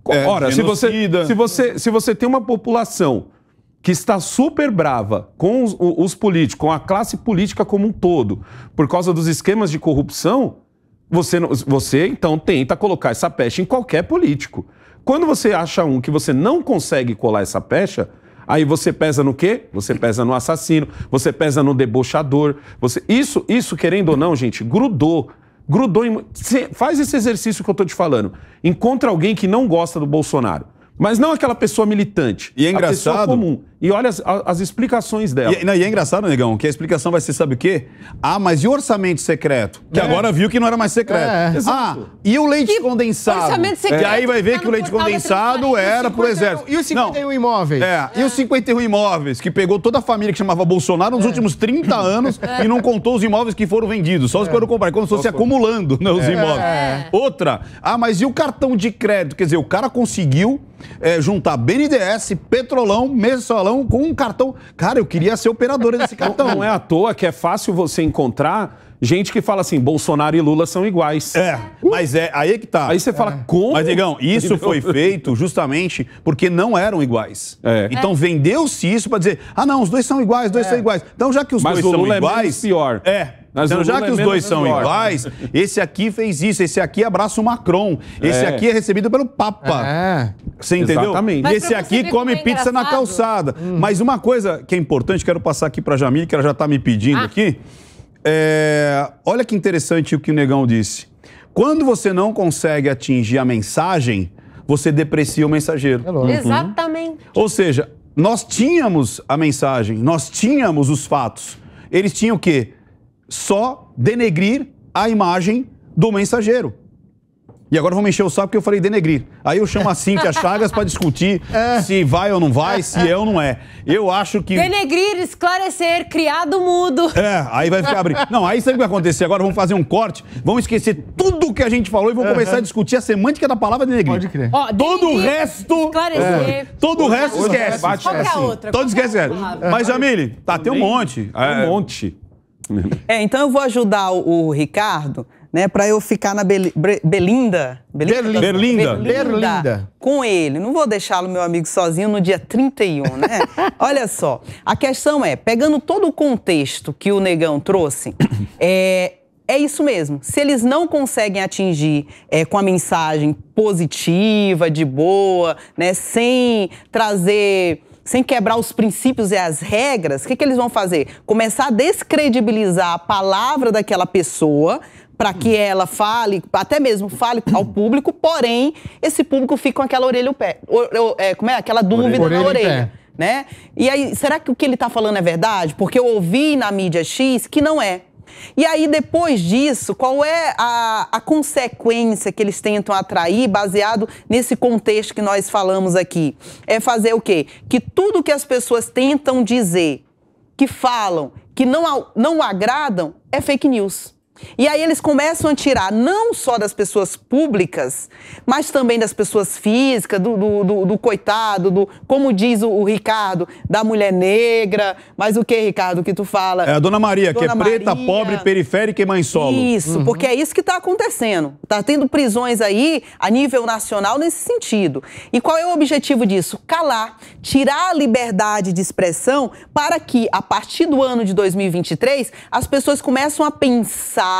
Ora, se você tem uma população que está super brava com os políticos, com a classe política como um todo, por causa dos esquemas de corrupção, você então tenta colocar essa pecha em qualquer político. Quando você acha que você não consegue colar essa pecha, aí você pesa no quê? Você pesa no assassino, você pesa no debochador. Isso, querendo ou não, gente, grudou. Faz esse exercício que eu tô te falando. Encontra alguém que não gosta do Bolsonaro. Mas não aquela pessoa militante.
E é engraçado.
A pessoa comum. E olha as explicações dela.
E é engraçado, Negão, que a explicação vai ser, sabe o quê? Mas e o orçamento secreto? Que agora viu que não era mais secreto. E o leite condensado?
Orçamento secreto.
E aí vai ver que o leite condensado era pro exército.
E os 51 imóveis?
E os 51 imóveis, que pegou toda a família que chamava Bolsonaro nos últimos 30 anos e não contou os imóveis que foram vendidos. Só os que foram comprados, como se fosse acumulando, né, os imóveis. Outra, mas e o cartão de crédito? Quer dizer, o cara conseguiu juntar BNDES, Petrolão, Mensalão com um cartão. Cara, eu queria ser operadora desse cartão.
Não é à toa que é fácil você encontrar gente que fala assim, Bolsonaro e Lula são iguais.
Mas aí que tá.
Aí você fala, como?
Mas, Negão, isso foi feito justamente porque não eram iguais. Então vendeu-se isso pra dizer, não, os dois são iguais, são iguais. Então já que os dois são iguais...
pior.
Então, já que os dois são iguais, esse aqui fez isso, esse aqui abraça o Macron, esse aqui é recebido pelo Papa. Você entendeu?
Exatamente.
E esse aqui come pizza na calçada. Mas uma coisa que é importante, quero passar aqui pra Jamile, que ela já tá me pedindo aqui. Olha que interessante o que o Negão disse. Quando você não consegue atingir a mensagem, você deprecia o mensageiro.
Exatamente.
Ou seja, nós tínhamos a mensagem, nós tínhamos os fatos. Eles tinham o quê? Só denegrir a imagem do mensageiro. E agora vamos encher o saco porque eu falei denegrir. Aí eu chamo a Cíntia Chagas para discutir se vai ou não vai, se é ou não é. Eu acho que...
Denegrir, esclarecer, criado mudo.
Aí vai ficar abrindo. Não, aí sabe o que vai acontecer? Agora vamos fazer um corte, vamos esquecer tudo que a gente falou e vamos começar a discutir a semântica da palavra denegrir.
Pode crer.
Todo o resto...
Esclarecer.
Todo o resto esquece.
Qual que é a outra?
Todos esquecem. Mas, Jamile, tem um monte.
Um monte.
Então eu vou ajudar o Ricardo, né, para eu ficar na Berlinda com ele. Não vou deixá-lo, meu amigo, sozinho no dia 31, né? Olha só, a questão pegando todo o contexto que o Negão trouxe, é isso mesmo. Se eles não conseguem atingir com a mensagem positiva, de boa, né, sem quebrar os princípios e as regras, o que eles vão fazer? Começar a descredibilizar a palavra daquela pessoa para que ela fale, até mesmo fale ao público, porém, esse público fica com aquela orelha ao pé. Como é? Aquela dúvida na orelha. Né? E aí, será que o que ele está falando é verdade? Porque eu ouvi na mídia X que não é. E aí, depois disso, qual é a consequência que eles tentam atrair, baseado nesse contexto que nós falamos aqui? É fazer o quê? Que tudo que as pessoas tentam dizer, que falam, que não agradam, é fake news. E aí eles começam a tirar não só das pessoas públicas, mas também das pessoas físicas, do coitado, como diz o Ricardo, da mulher negra. Mas o que, Ricardo, que tu fala?
É a Dona Maria, que é preta, pobre, periférica e mãe solo.
Isso, porque é isso que está acontecendo. Está tendo prisões aí a nível nacional nesse sentido. E qual é o objetivo disso? Calar, tirar a liberdade de expressão para que, a partir do ano de 2023, as pessoas começam a pensar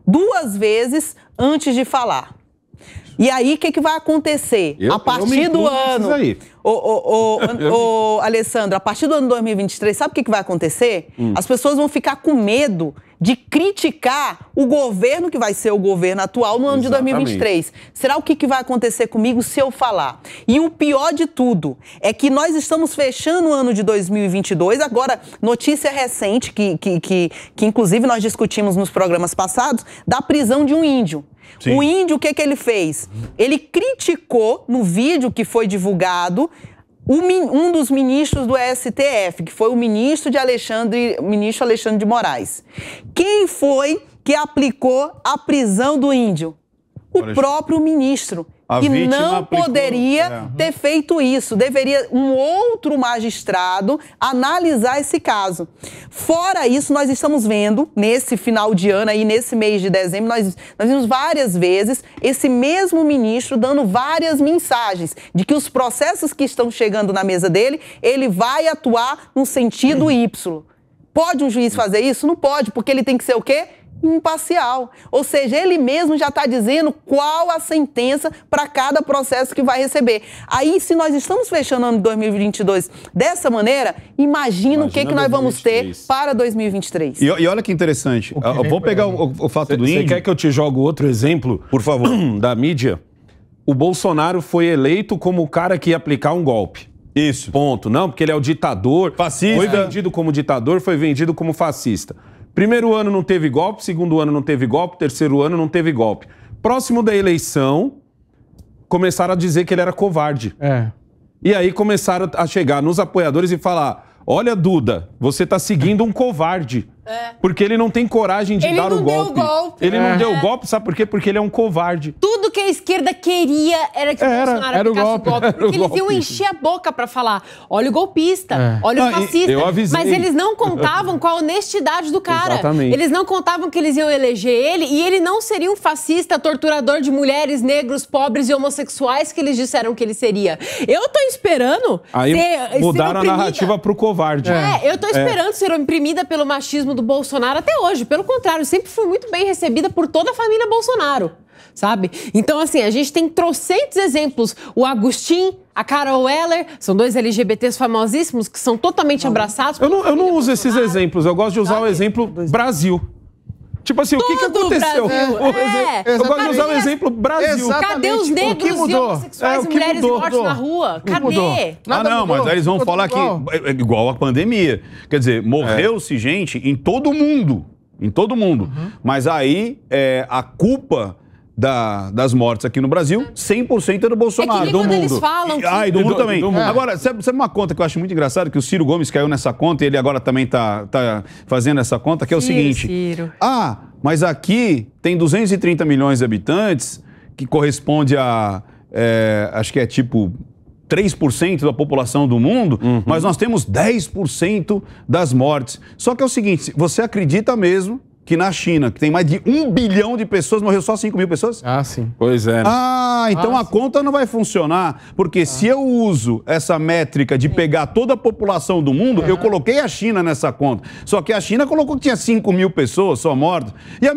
2 vezes antes de falar. E aí, o que vai acontecer? A partir do ano... Alessandro, a partir do ano 2023, sabe o que vai acontecer? As pessoas vão ficar com medo de criticar o governo que vai ser o governo atual no ano de 2023. Será o que vai acontecer comigo se eu falar? E o pior de tudo é que nós estamos fechando o ano de 2022. Agora, notícia recente, que inclusive nós discutimos nos programas passados, da prisão de um índio. Sim. O índio, o que ele fez? Ele criticou, no vídeo que foi divulgado, um dos ministros do STF, que foi o ministro Alexandre de Moraes. Quem foi que aplicou a prisão do índio? O próprio ministro. Que não poderia ter feito isso. Deveria um outro magistrado analisar esse caso. Fora isso, nós estamos vendo, nesse final de ano, aí, nesse mês de dezembro, nós vimos várias vezes esse mesmo ministro dando várias mensagens de que os processos que estão chegando na mesa dele, ele vai atuar no sentido Y. Pode um juiz fazer isso? Não pode, porque ele tem que ser o quê? Imparcial. Ou seja, ele mesmo já está dizendo qual a sentença para cada processo que vai receber. Aí, se nós estamos fechando o ano de 2022 dessa maneira, imagina o que nós vamos ter para 2023.
E olha que interessante. Eu vou pegar o fato do índio.
Você quer que eu te jogue outro exemplo?
Por favor.
Da mídia? O Bolsonaro foi eleito como o cara que ia aplicar um golpe.
Isso.
Ponto. Não, porque ele é o ditador.
Fascista.
Foi vendido como ditador, foi vendido como fascista. Primeiro ano não teve golpe, segundo ano não teve golpe, terceiro ano não teve golpe. Próximo da eleição, começaram a dizer que ele era covarde. E aí começaram a chegar nos apoiadores e falar: olha, Duda, você tá seguindo um covarde. Porque ele não tem coragem de dar o golpe. Ele não deu o golpe, sabe por quê? Porque ele é um covarde.
Tudo que a esquerda queria era que o Bolsonaro aplicasse o golpe. Porque eles iam encher a boca pra falar: olha o golpista, olha o fascista.
Eu avisei.
Mas eles não contavam com a honestidade do cara.
Exatamente.
Eles não contavam que eles iam eleger ele e ele não seria um fascista, torturador de mulheres, negros, pobres e homossexuais que eles disseram que ele seria. Eu tô esperando
aí mudaram a narrativa pro covarde.
Eu tô esperando ser oprimida pelo machismo do Bolsonaro até hoje. Pelo contrário, sempre fui muito bem recebida por toda a família Bolsonaro, sabe? Então, assim, a gente tem trocentos exemplos. O Agustin, a Carol Weller, são 2 LGBTs famosíssimos que são totalmente abraçados.
Eu não uso esses exemplos. Eu gosto de usar o exemplo Brasil. Tipo assim, o que aconteceu? Eu gosto de usar o exemplo Brasil.
Cadê os negros e homossexuais e mulheres mortos na rua? Cadê?
Mas aí eles vão falar que é igual a pandemia. Quer dizer, morreu-se gente em todo mundo. Em todo mundo. Mas aí a culpa das mortes aqui no Brasil, 100% é do Bolsonaro.
É que quando eles falam...
E do mundo também. Agora, sabe uma conta que eu acho muito engraçada? Que o Ciro Gomes caiu nessa conta e ele agora também tá fazendo essa conta, que é o seguinte.
Ciro.
Mas aqui tem 230 milhões de habitantes, que corresponde a, acho que é tipo 3% da população do mundo, mas nós temos 10% das mortes. Só que é o seguinte, você acredita mesmo que na China, que tem mais de 1 bilhão de pessoas, morreu só 5 mil pessoas?
Sim.
Pois é.
Então a conta não vai funcionar, porque se eu uso essa métrica de pegar toda a população do mundo, eu coloquei a China nessa conta. Só que a China colocou que tinha 5 mil pessoas só mortas. E a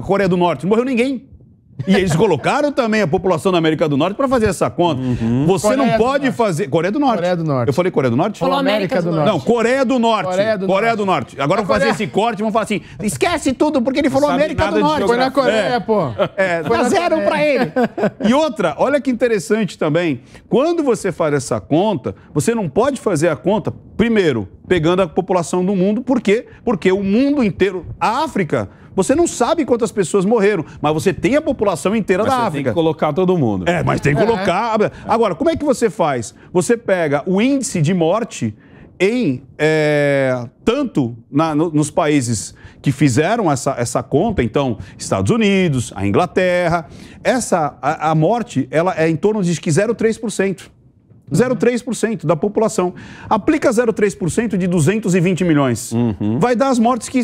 Coreia do Norte, não morreu ninguém. E eles colocaram também a população da América do Norte para fazer essa conta. Você
Coreia
não
do
pode
Norte.
fazer... Coreia do Norte.
Coreia do Norte.
Eu falei Coreia do Norte?
Falou América do Norte.
Não, Coreia do Norte.
Coreia do
Norte. Agora
A
vamos fazer
Coreia-
esse corte e vamos falar assim, esquece tudo porque ele falou
Não sabe
América
nada
do
de
Norte.
Foi na Coreia, pô.
Dá zero pra ele. E outra, olha que interessante também. Quando você faz essa conta, você não pode fazer a conta, primeiro, pegando a população do mundo. Por quê? Porque o mundo inteiro, a África, você não sabe quantas pessoas morreram, mas você tem a população inteira
Mas
da
você tem
África.
que colocar todo mundo.
Mas tem que colocar. Agora, como é que você faz? Você pega o índice de morte em tanto nos países que fizeram essa conta, então, Estados Unidos, a Inglaterra, a morte ela é em torno de 0,3%. 0,3% da população. Aplica 0,3% de 220 milhões. Vai dar as mortes que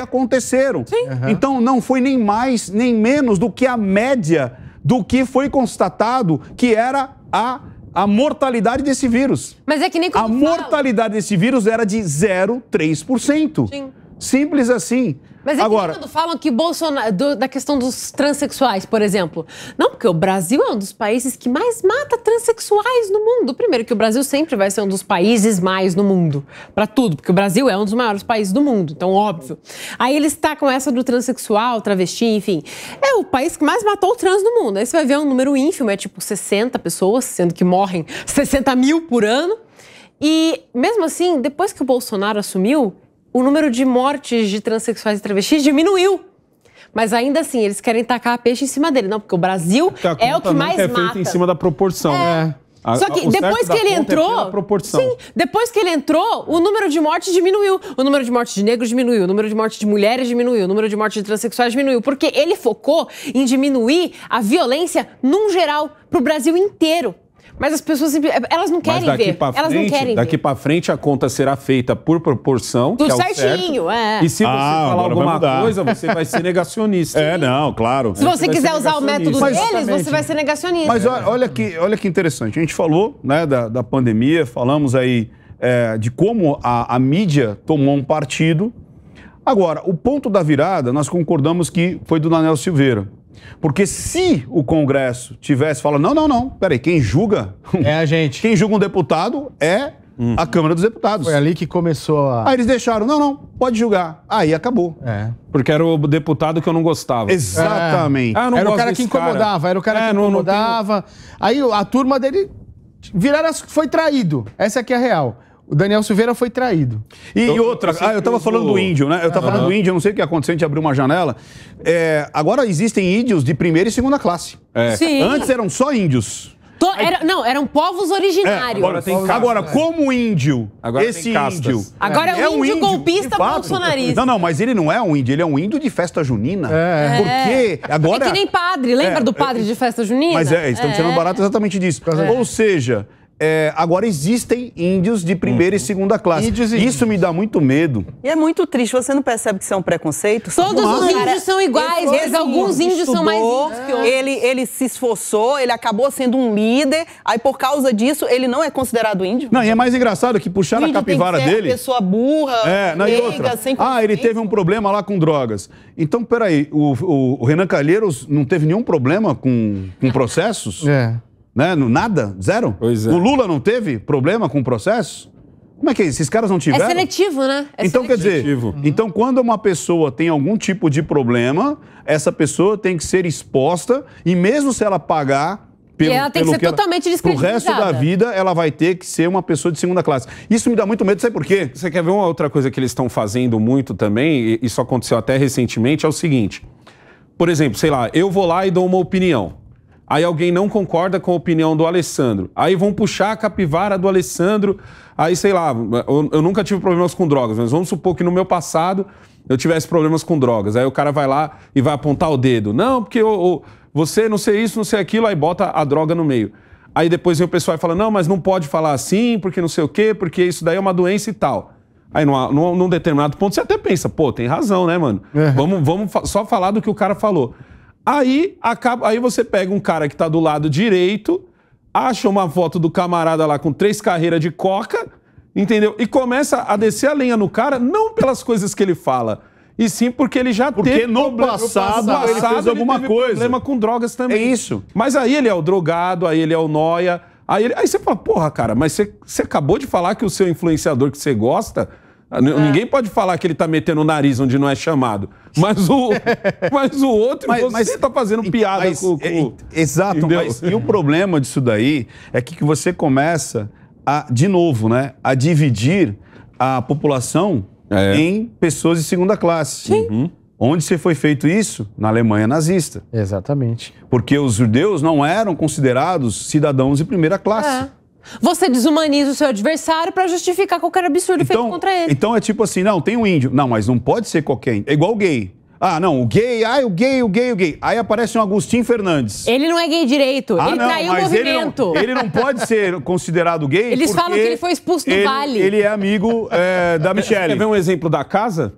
aconteceram. Então, não foi nem mais, nem menos do que a média do que foi constatado que era a mortalidade desse vírus.
Mas é que nem
A
quando
mortalidade desse vírus era de 0,3%.
Sim.
Simples assim.
Mas é
Agora,
que quando falam que Bolsonaro, da questão dos transexuais, por exemplo. Não, porque o Brasil é um dos países que mais mata transexuais no mundo. Primeiro, que o Brasil sempre vai ser um dos países mais no mundo. Pra tudo, porque o Brasil é um dos maiores países do mundo. Então, óbvio. Aí ele está com essa do transexual, travesti, enfim. É o país que mais matou o trans no mundo. Aí você vai ver um número ínfimo, é tipo 60 pessoas, sendo que morrem 60 mil por ano. E, mesmo assim, depois que o Bolsonaro assumiu, o número de mortes de transexuais e travestis diminuiu. Mas ainda assim, eles querem tacar a peixe em cima dele. Não, porque o Brasil
Porque a
é o
conta
que
nunca
mais
é
mata.
feita em cima da proporção.
Só que
O
depois
certo
que ele
da conta é
entrou,
pela proporção.
sim, depois que ele entrou, o número de mortes diminuiu. O número de mortes de negros diminuiu, o número de mortes de mulheres diminuiu, o número de mortes de transexuais diminuiu, porque ele focou em diminuir a violência num geral pro Brasil inteiro. Mas as pessoas elas não querem ver. Elas não querem
daqui
ver.
pra frente a conta será feita por proporção,
Tudo
que é o
certinho,
certo.
é.
E se você falar
agora vai
alguma
mudar.
coisa, você vai ser negacionista.
não, claro.
Se você
vai
quiser
ser
usar o método
negacionista.
deles, você vai ser negacionista.
Mas olha que interessante. A gente falou, né, da pandemia, falamos aí de como a mídia tomou um partido. Agora, o ponto da virada, nós concordamos que foi do Daniel Silveira. Porque se o Congresso tivesse falado, não, peraí, quem julga
É a gente.
quem julga um deputado é a Câmara dos Deputados.
Foi ali que começou a...
Aí eles deixaram, não, pode julgar. Aí acabou.
Porque era o deputado que eu não gostava.
Exatamente.
Ah, eu não
Era o
gosto
cara que
desse cara.
incomodava, era o cara que
não
incomodava. Aí a turma dele foi traído. Essa aqui é a real. O Daniel Silveira foi traído.
E outra, eu tava falando do índio, né? Eu tava falando do índio, eu não sei o que aconteceu, a gente abriu uma janela. Agora existem índios de primeira e segunda classe.
Sim.
Antes eram só índios.
Eram povos originários.
Agora, como índio,
Agora
esse
tem castas.
índio...
Agora é um índio golpista
de fato.
bolsonarista.
Não, mas ele não é um índio, ele é um índio de festa junina. Porque agora...
É que nem padre, lembra do padre de festa junina?
Mas estão tirando barato exatamente disso. Ou seja... agora existem índios de primeira e segunda classe. Isso me dá muito medo.
E é muito triste. Você não percebe que isso é um preconceito?
Todos os índios são iguais, mas alguns índios são mais índios que outros.
Ele se esforçou, ele acabou sendo um líder, aí por causa disso ele não é considerado índio.
Não, e é mais engraçado que puxaram a
Índio
capivara
tem que ser
dele...
uma pessoa burra,
e outra.
sem
Ele teve um problema lá com drogas. Então, peraí, o Renan Calheiros não teve nenhum problema com processos? Né? Nada? Zero?
Pois é.
O Lula não teve problema com processo? Como é que é? Esses caras não tiveram?
É seletivo, né?
Então, quer dizer, então quando uma pessoa tem algum tipo de problema, essa pessoa tem que ser exposta e mesmo se ela pagar
E ela tem que ser totalmente
pro resto da vida, ela vai ter que ser uma pessoa de segunda classe. Isso me dá muito medo, sabe por quê?
Você quer ver uma outra coisa que eles estão fazendo muito também, e isso aconteceu até recentemente, é o seguinte. Por exemplo, sei lá, eu vou lá e dou uma opinião. Aí alguém não concorda com a opinião do Alessandro. Aí vão puxar a capivara do Alessandro. Aí, sei lá, eu nunca tive problemas com drogas, mas vamos supor que no meu passado eu tivesse problemas com drogas. Aí o cara vai lá e vai apontar o dedo. Não, porque você não sei isso, não sei aquilo, aí bota a droga no meio. Aí depois vem o pessoal e fala, não, mas não pode falar assim, porque não sei o quê, porque isso daí é uma doença e tal. Aí num determinado ponto você até pensa, pô, tem razão, né, mano? Vamos só falar do que o cara falou. Aí você pega um cara que tá do lado direito, acha uma foto do camarada lá com 3 carreiras de coca, entendeu? E começa a descer a lenha no cara, não pelas coisas que ele fala, e sim porque ele já
Porque
teve
no passado ele fez alguma
teve
coisa.
problema com drogas também.
É isso.
Mas aí ele é o drogado, aí ele é o nóia. Aí você fala, porra, cara, mas você acabou de falar que o seu influenciador que você gosta, ninguém pode falar que ele tá metendo o nariz onde não é chamado. Mas o outro, você tá fazendo piada com...
Exato,
entendeu?
mas e o problema disso daí é que você começa de novo, né, a dividir a população em pessoas de segunda classe. Sim. Onde você foi feito isso? Na Alemanha nazista.
Exatamente.
Porque os judeus não eram considerados cidadãos de primeira classe.
Você desumaniza o seu adversário pra justificar qualquer absurdo feito contra ele.
Então é tipo assim, não, tem um índio. Não, mas não pode ser qualquer índio. É igual o gay. Ah, não, o gay. Aí aparece um Agostinho Fernandes.
Ele não é gay direito, ele traiu o movimento.
Ele não pode ser considerado gay.
Eles falam que ele foi expulso do Vale.
Ele é amigo da Michelle.
Quer ver um exemplo da casa?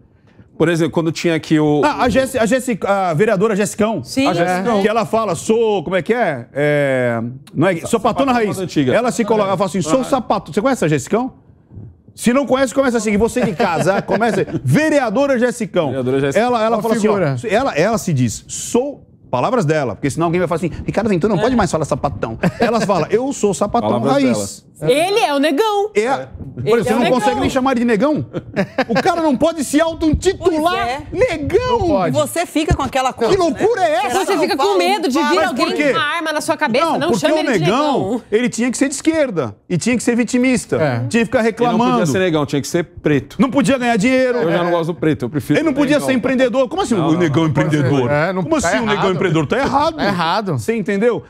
Por exemplo, quando tinha aqui o...
A vereadora Jessicão.
Sim.
A Jessicão.
Que ela fala, como é que é? Não é sou patona raiz.
Antiga.
Ela se coloca, ela fala assim, sou sapato. Você conhece a Jessicão? Se não conhece, começa a seguir. Você de casa, começa... Vereadora Jessicão.
Vereadora Jessicão.
Ela fala
figura.
assim, ó, ela se diz, palavras dela, porque senão alguém vai falar assim, Ricardo Ventura não pode mais falar sapatão. Elas falam, eu sou sapatão
Palavras
raiz.
Ele é o negão.
Por exemplo, você não
negão.
consegue nem chamar ele de negão? O cara não pode se auto-intitular
Pois
negão.
E você fica com aquela coisa.
Que loucura é essa?
Você fica com medo de vir
Mas por
alguém
quê?
com uma arma na sua cabeça. Não,
porque
chama
o
ele de negão.
ele tinha que ser de esquerda. E tinha que ser vitimista. Tinha que ficar
Ele não
reclamando.
podia ser negão, tinha que ser preto.
Não podia ganhar dinheiro.
Eu já não gosto do preto, eu prefiro...
Ele não podia
negão.
ser empreendedor. Como assim o negão empreendedor? Como assim o negão empreendedor? Tá errado.
Tá errado.
Você entendeu?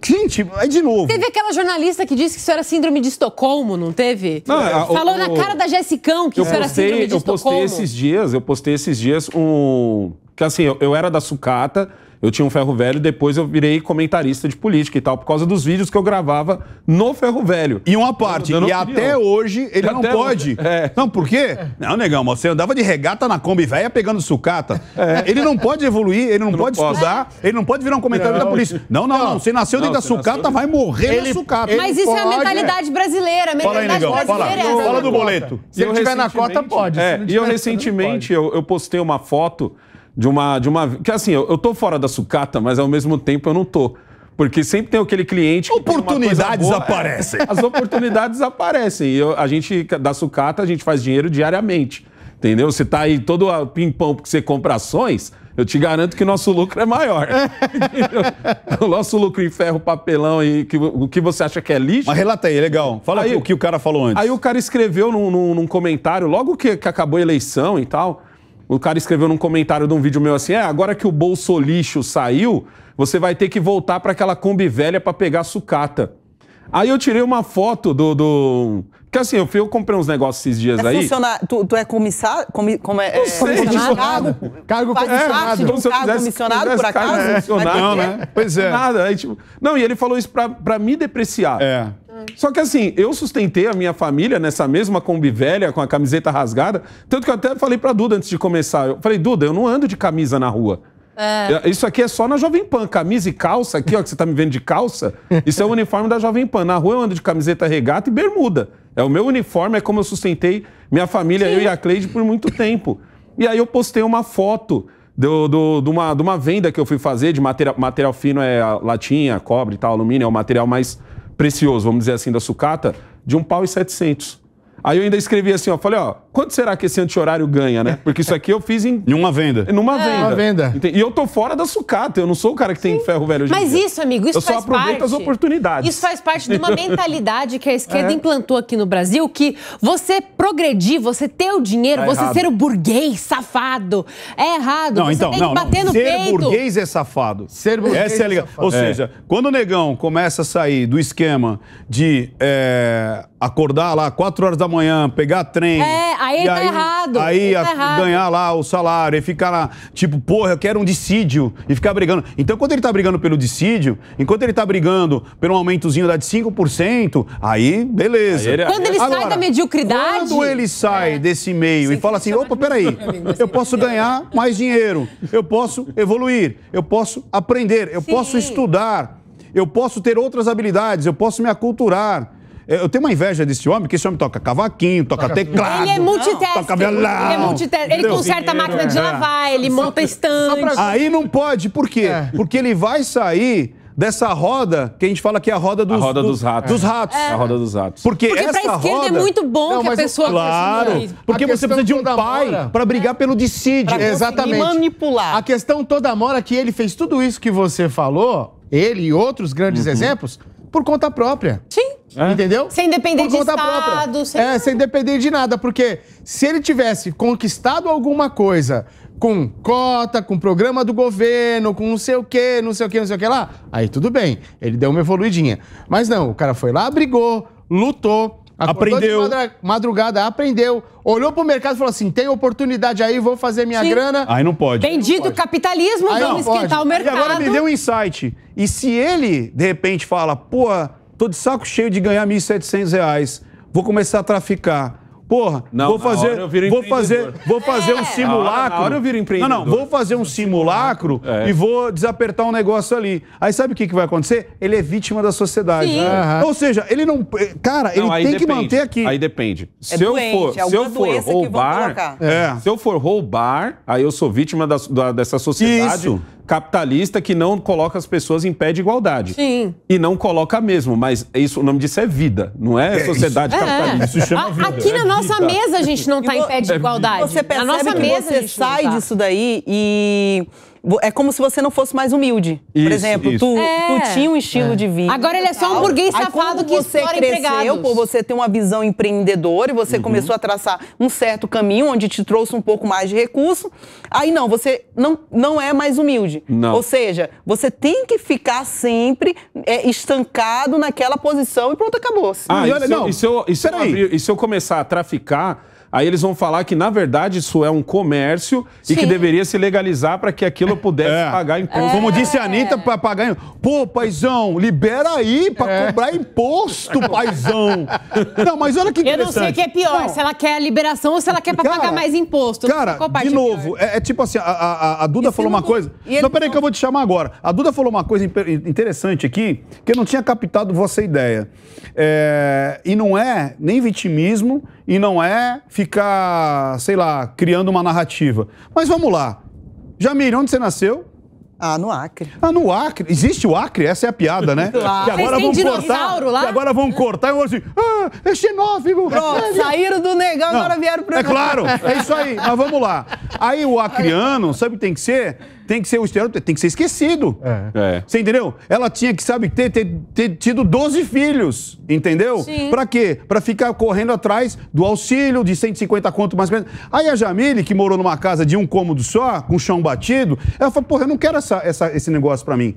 Gente, de novo.
Teve aquela jornalista que disse que isso era síndrome de Estocolmo, não teve?
Não,
Falou na cara da Jessicão que isso era síndrome de
eu
Estocolmo.
postei esses dias que assim, eu era da sucata, eu tinha um ferro velho, depois eu virei comentarista de política e tal, por causa dos vídeos que eu gravava no ferro velho.
E uma parte,
Dando
e
opinião.
até hoje ele não
Até
pode.
hoje, é.
Não, por quê? Não, negão, você andava de regata na Kombi velha pegando sucata. Ele não pode evoluir, ele não pode estudar, ele não pode virar um comentário da polícia. Não. Você nasceu dentro da sucata, vai morrer na sucata.
Mas isso é a mentalidade brasileira. A
Fala aí,
mentalidade
negão,
brasileira é essa.
fala do boleto.
Se ele tiver na cota, pode. Se não
E eu
tiver,
recentemente, eu postei uma foto de uma... Que assim, eu tô fora da sucata, mas ao mesmo tempo eu não tô. Porque sempre tem aquele cliente que
Oportunidades
tem uma coisa boa.
aparecem.
As oportunidades aparecem. E a gente, da sucata, a gente faz dinheiro diariamente. Entendeu? Você tá aí todo pimpão porque você compra ações, eu te garanto que nosso lucro é maior. Entendeu? O nosso lucro em ferro, papelão e o que você acha que é lixo...
Mas relata aí, legal. Fala
Aí-
o que o cara falou antes.
Aí o cara escreveu num comentário, logo que acabou a eleição e tal, o cara escreveu num comentário de um vídeo meu assim, agora que o bolsolixo saiu, você vai ter que voltar para aquela Kombi velha para pegar sucata. Aí eu tirei uma foto que assim, eu comprei uns negócios esses dias aí.
Tu é comissário?
Cargo
Faz parte de
Como
um
se eu
cargo
fizesse-
comissionado,
fizesse
por
cargo
acaso?
comissionado.
Não, né? Pois é.
Nada. Aí, não, e ele falou isso pra me depreciar.
É.
Só que assim, eu sustentei a minha família nessa mesma Kombi velha, com a camiseta rasgada. Tanto que eu até falei pra Duda antes de começar. Eu falei, Duda, eu não ando de camisa na rua. Isso aqui é só na Jovem Pan. Camisa e calça aqui, ó, que você tá me vendo de calça. Isso é o uniforme da Jovem Pan. Na rua eu ando de camiseta regata e bermuda. É o meu uniforme, é como eu sustentei minha família, eu e a Cleide, por muito tempo. E aí eu postei uma foto de uma venda que eu fui fazer de material fino, a latinha, cobre e tal, alumínio, é o material mais precioso, vamos dizer assim, da sucata, de R$1,700. Aí eu ainda escrevi assim, ó, falei, ó, quanto será que esse anti-horário ganha, né? Porque isso aqui eu fiz
Em uma venda.
numa venda.
Uma venda.
E eu tô fora da sucata, eu não sou o cara que tem ferro velho hoje em
Mas
dia.
isso, amigo, isso
Eu só
faz
aproveito
parte.
as oportunidades.
Isso faz parte de uma mentalidade que a esquerda implantou aqui no Brasil, que você progredir, você ter o dinheiro,
Tá
você
errado.
ser o burguês safado, é errado.
Não,
você
então,
tem
não,
que bater no
Ser
peito.
burguês é safado.
Ser burguês
Essa é a
é
liga...
safado.
Ou seja, quando o negão começa a sair do esquema de acordar lá 4 horas da manhã, pegar trem...
Aí
e
ele tá errado,
Aí
ele tá errado.
ganhar lá o salário e ficar lá, tipo, porra, eu quero um dissídio e ficar brigando. Então, quando ele tá brigando pelo dissídio, enquanto ele tá brigando pelo aumentozinho da de 5%, aí, beleza.
Aí ele-
Quando ele sai da mediocridade...
Quando ele sai desse meio e fala assim, opa, peraí, eu posso ganhar mais dinheiro, eu posso evoluir, eu posso aprender, eu posso estudar, eu posso ter outras habilidades, eu posso me aculturar. eu tenho uma inveja desse homem, porque esse homem toca cavaquinho, toca teclado.
Ele é multitasking.
Toca violão.
Ele é multitasking. Ele conserta a máquina de lavar, ele monta estante.
Aí não pode, por quê? Porque ele vai sair dessa roda que a gente fala que é a roda dos,
A roda dos ratos.
Dos ratos.
A roda dos ratos.
Porque
Porque
essa
pra esquerda
roda...
é muito bom
Não,
que a
mas
pessoa...
Claro, porque
A
você precisa de um
questão toda
pai
mora-
para brigar pelo dissídio.
Pra conseguir
Exatamente.
manipular.
A questão toda mora que ele fez tudo isso que você falou, ele e outros grandes exemplos, por conta própria.
Sim.
Entendeu?
Sem depender
Por
de
conta
Estado,
própria.
sem-
Sem depender de nada. Porque se ele tivesse conquistado alguma coisa com cota, com programa do governo, com não sei o quê, não sei o quê, não sei o que lá, aí tudo bem. Ele deu uma evoluidinha. Mas não, o cara foi lá, brigou, lutou, acordou
Aprendeu.
de madrugada, aprendeu, olhou pro mercado e falou assim, tem oportunidade aí, vou fazer minha grana.
Aí não pode.
Bendito capitalismo,
Aí
vamos
não
esquentar
pode.
o
E
mercado.
agora me deu um insight. E se ele, de repente, fala, pô, tô de saco cheio de ganhar R$ 1.700, vou começar a traficar. Porra,
Não,
vou
na
fazer,
hora eu viro
vou fazer
empreendedor.
um simulacro.
Na hora eu viro empreendedor.
Não, vou fazer um simulacro e vou desapertar um negócio ali. Aí sabe o que vai acontecer? Ele é vítima da sociedade.
Sim.
Aham.
Ou seja, ele não, cara,
Não,
ele
aí
tem que
depende.
manter aqui.
Aí depende. Se
doente,
eu
é
for
alguma doença que vão
roubar,
colocar.
se eu for roubar, aí eu sou vítima dessa sociedade
Isso.
capitalista que não coloca as pessoas em pé de igualdade.
Sim.
E não coloca mesmo, mas isso, o nome disso é vida, não é sociedade capitalista.
Isso chama vida.
Aqui na nossa mesa a gente não tá em pé de igualdade.
Você percebe
na nossa
que
mesa a
você
gente não
sai
tá.
disso daí e é como se você não fosse mais humilde. Por
Isso,
exemplo,
isso.
tu tinha um estilo de vida.
Agora ele é só um
tal.
burguês
Aí,
safado
como
que
você
explora
cresceu,
empregados.
pô, você tem uma visão empreendedora e você começou a traçar um certo caminho onde te trouxe um pouco mais de recurso. Aí não, você não é mais humilde.
Não.
Ou seja, você tem que ficar sempre estancado naquela posição e pronto, acabou-se.
Ah,
E olha, não,
e se eu
peraí.
começar a traficar, aí eles vão falar que, na verdade, isso é um comércio e que
Sim.
deveria se legalizar para que aquilo pudesse pagar imposto.
Como disse a Anitta, pra pagar. Pô, paizão, libera aí pra cobrar imposto, paizão. Não, mas olha que
Eu
interessante.
não sei o que é pior,
Não,
se ela quer a liberação ou se ela quer pra
Cara,
pagar mais imposto. Não sei
Cara,
qual parte
de
é
novo,
pior.
é tipo assim, a Duda
Isso
falou
não-
uma coisa.
e ele
Não, peraí
não-
que eu vou te chamar agora. A Duda falou uma coisa interessante aqui, que eu não tinha captado vossa ideia. E não é nem vitimismo, e não é ficar, sei lá, criando uma narrativa. Mas vamos lá. Jamile, onde você nasceu?
Ah, no Acre.
Ah, no Acre. Existe o Acre? Essa é a piada, né?
Claro.
Que agora
Mas tem
vão cortar.
dinossauro lá?
Que agora vão cortar e vão assim, é xenófobo.
Pronto, saíram do negão,
Não,
agora vieram pro...
É claro, é isso aí. Mas vamos lá. Aí o acriano, sabe o que tem que ser? Tem que ser o estereótipo, tem que ser esquecido.
É.
Você entendeu? Ela tinha que, sabe, ter tido 12 filhos, entendeu?
Sim.
Pra quê? Pra ficar correndo atrás do auxílio de 150 conto mais ou menos. Aí a Jamile, que morou numa casa de um cômodo só, com chão batido, ela falou, porra, eu não quero esse negócio pra mim.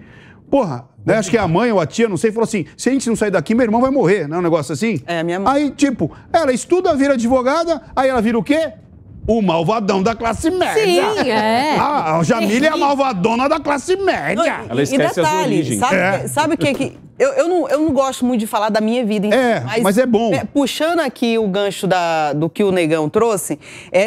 Porra, né, acho que a mãe ou a tia, não sei, falou assim, se a gente não sair daqui, meu irmão vai morrer, né? Um negócio assim.
É, minha mãe.
Aí, tipo, ela estuda, vira advogada, aí ela vira o quê? O malvadão da classe média.
Sim, é.
Ah, a Jamile é a malvadona da classe média.
Ela esquece as origens.
Sabe o que... Eu não gosto muito de falar da minha vida em si,
mas é bom.
Puxando aqui o gancho do que o Negão trouxe,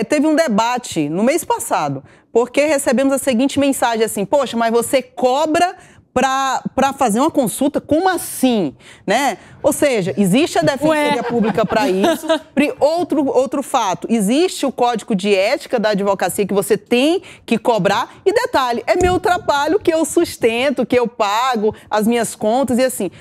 teve um debate no mês passado, porque recebemos a seguinte mensagem assim, poxa, mas você cobra para fazer uma consulta? Como assim? Né? Ou seja, existe a Defensoria Pública para isso. Outro fato, existe o Código de Ética da Advocacia que você tem que cobrar. E detalhe, é meu trabalho que eu sustento, que eu pago as minhas contas e assim.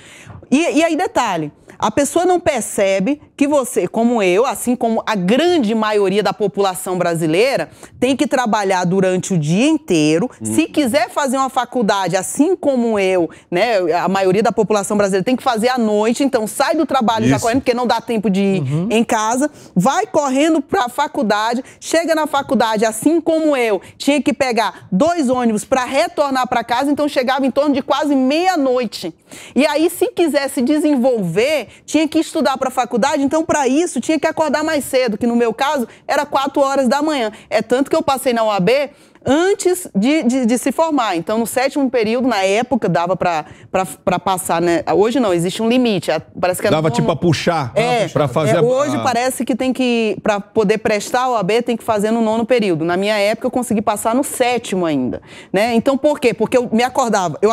E aí, detalhe, a pessoa não percebe que você, como eu, assim como a grande maioria da população brasileira, tem que trabalhar durante o dia inteiro. Se quiser fazer uma faculdade, assim como eu, né, a maioria da população brasileira tem que fazer à noite, então sai do trabalho já correndo, porque não dá tempo de ir em casa, vai correndo para a faculdade, chega na faculdade, assim como eu, tinha que pegar 2 ônibus para retornar para casa, então chegava em torno de quase meia-noite. E aí, se quisesse desenvolver, tinha que estudar para a faculdade, então para isso tinha que acordar mais cedo, que no meu caso era 4 horas da manhã. É tanto que eu passei na UAB antes de se formar. Então, no 7º período, na época, dava para passar, né? Hoje não, existe um limite. Parece que
dava tipo a puxar para fazer
hoje parece que tem que, para poder prestar a OAB, tem que fazer no 9º período. Na minha época, eu consegui passar no 7º ainda, né? Então, por quê? Porque eu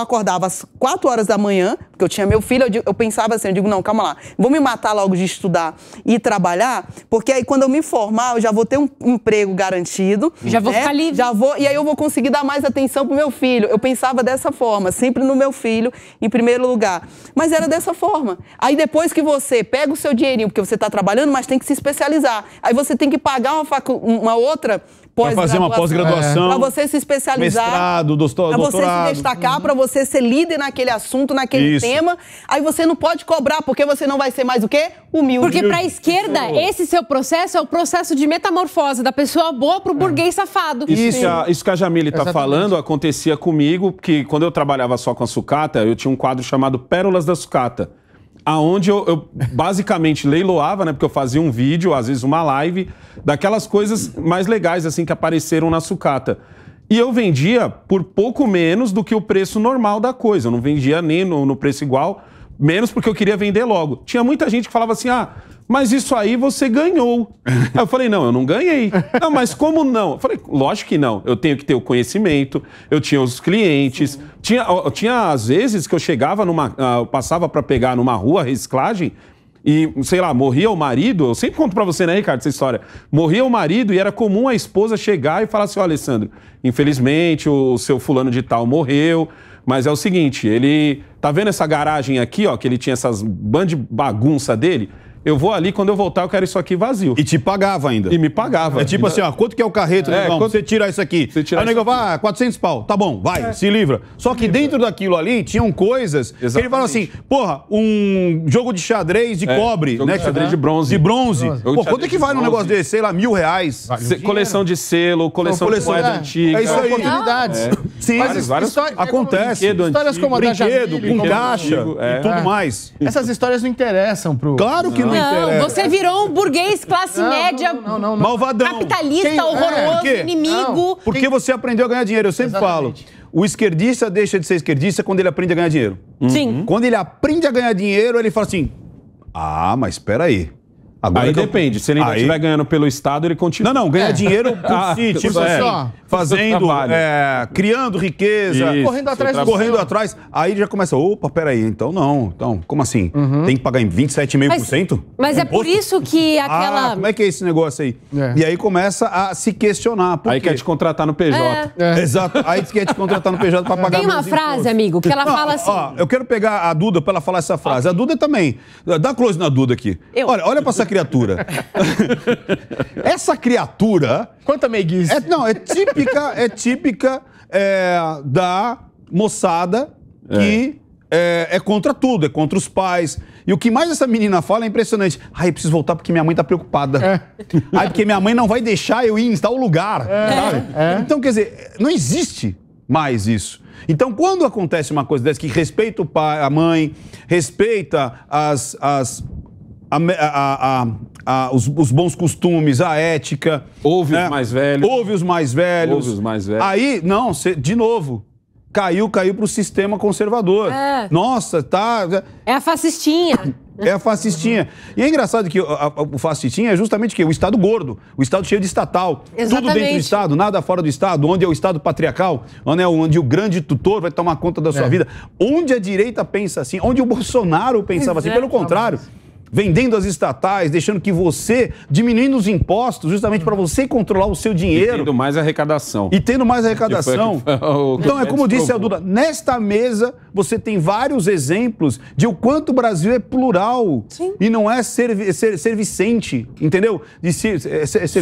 acordava às 4 horas da manhã, porque eu tinha meu filho, eu pensava assim, eu digo, não, calma lá, vou me matar logo de estudar e trabalhar, porque aí quando eu me formar, eu já vou ter um emprego garantido.
Já vou ficar livre.
E aí eu vou conseguir dar mais atenção pro meu filho. Eu pensava dessa forma, sempre no meu filho, em primeiro lugar. Mas era dessa forma. Aí depois que você pega o seu dinheirinho, porque você está trabalhando, mas tem que se especializar. Aí você tem que pagar uma outra
para fazer uma pós-graduação,
para você se especializar,
mestrado, doutorado,
para você se destacar, para você ser líder naquele assunto, naquele tema. Aí você não pode cobrar, porque você não vai ser mais o quê? Humilde.
Porque para a esquerda, esse seu processo é o processo de metamorfose da pessoa boa para o burguês safado.
Isso que a Jamile está falando acontecia comigo, porque quando eu trabalhava só com a sucata, eu tinha um quadro chamado Pérolas da Sucata, aonde eu basicamente leiloava, né? Porque eu fazia um vídeo, às vezes uma live, daquelas coisas mais legais assim que apareceram na sucata. E eu vendia por pouco menos do que o preço normal da coisa. Eu não vendia nem no preço igual, menos porque eu queria vender logo. Tinha muita gente que falava assim, mas isso aí você ganhou. Aí eu falei, não, eu não ganhei. Não, mas como não? Eu falei, lógico que não. Eu tenho que ter o conhecimento, eu tinha os clientes. Tinha às vezes que eu chegava eu passava para pegar numa rua reciclagem e, sei lá, morria o marido. Eu sempre conto para você, né, Ricardo, essa história. Morria o marido e era comum a esposa chegar e falar assim, ó, Alessandro, infelizmente o seu fulano de tal morreu, mas é o seguinte, ele... Tá vendo essa garagem aqui, ó, que ele tinha essas band de bagunça dele? Eu vou ali, quando eu voltar, eu quero isso aqui vazio.
E te pagava ainda.
E me pagava.
É tipo assim, ó, quanto que é o carreto, negão? Você tirar isso aqui. Aí o negão vai, 400 pau. Tá bom, vai, se livra. Só que dentro daquilo ali, tinham coisas que ele falava assim, porra, um jogo de xadrez de cobre,
jogo
né?
de xadrez de bronze.
De bronze. Pô, quanto é que vai num negócio desse? Sei lá, R$1.000.
Coleção de selo, coleção de moeda antiga.
É isso aí.
Oportunidades.
Sim,
várias
acontece.
Histórias como a da Jamile,
com caixa e tudo mais.
Essas histórias não interessam pro...
Claro que não interessa.
Você virou um burguês classe média,
malvadão,
capitalista, horroroso, inimigo.
Porque você aprendeu a ganhar dinheiro. Eu sempre falo, o esquerdista deixa de ser esquerdista quando ele aprende a ganhar dinheiro.
Sim.
Quando ele aprende a ganhar dinheiro, ele fala assim, mas espera aí. Agora
aí depende, se ele ainda estiver ganhando pelo Estado, ele continua.
Não, ganhar dinheiro por si, tipo fazendo, criando riqueza, correndo atrás. Aí ele já começa, opa, peraí, então não. Então, como assim? Tem que pagar em 27,5%?
Mas é por isso que aquela...
como é que é esse negócio aí? E aí começa a se questionar.
Aí quer te contratar no PJ.
Exato, aí quer te contratar no PJ pra pagar.
Tem uma frase, amigo, que ela fala assim...
Eu quero pegar a Duda pra ela falar essa frase. A Duda também. Dá close na Duda aqui. Olha pra essa criatura. Essa criatura...
Quanta meiguice.
É típica da moçada que é contra tudo, é contra os pais. E o que mais essa menina fala é impressionante. Eu preciso voltar porque minha mãe tá preocupada. Porque minha mãe não vai deixar eu ir em tal lugar. Sabe? Então, quer dizer, não existe mais isso. Então, quando acontece uma coisa dessa que respeita o pai, a mãe, respeita os bons costumes, a ética.
Ouve os mais velhos.
Ouve os mais velhos. Aí, não, de novo, caiu pro sistema conservador. Nossa, tá...
É a fascistinha.
É a fascistinha. E é engraçado que o fascistinha é justamente o quê? O Estado gordo, o Estado cheio de estatal.
Exatamente.
Tudo dentro do Estado, nada fora do Estado, onde é o Estado patriarcal, onde o grande tutor vai tomar conta da sua vida. Onde a direita pensa assim, onde o Bolsonaro pensava assim, pelo contrário. Vendendo as estatais, deixando que você, diminuindo os impostos, justamente para você controlar o seu dinheiro.
E tendo mais arrecadação.
Então, é como disse a Duda, nesta mesa você tem vários exemplos de o quanto o Brasil é plural.
Sim.
E não é servicente, entendeu?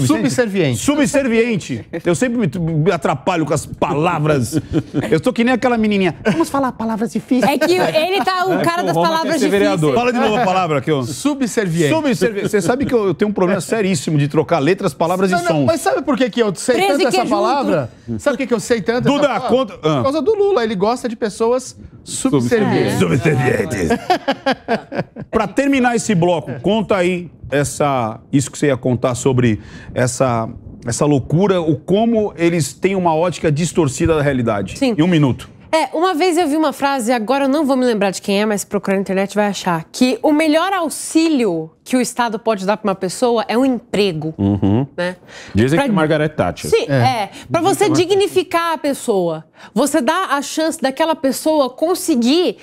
Subserviente.
Subserviente. Eu sempre me atrapalho com as palavras. Eu estou que nem aquela menininha. Vamos falar palavras difíceis.
É que ele tá o cara das palavras difíceis.
Fala de novo a palavra aqui, ó.
Subserviente.
Você sabe que eu tenho um problema seríssimo de trocar letras, palavras e sons.
Mas sabe por que eu sei tanto essa palavra? Sabe por que eu sei tanto essa palavra?
Conta.
Por causa do Lula. Ele gosta de pessoas subservientes.
Subservientes. Pra terminar esse bloco, conta aí isso que você ia contar sobre essa essa loucura, o como eles têm uma ótica distorcida da realidade.
Sim.
Em um minuto.
Uma vez eu vi uma frase, agora eu não vou me lembrar de quem é, mas se procurar na internet vai achar, que o melhor auxílio que o Estado pode dar para uma pessoa é um emprego. Né?
Dizem que Margaret Thatcher.
Sim, para você dignificar a pessoa. Você dá a chance daquela pessoa conseguir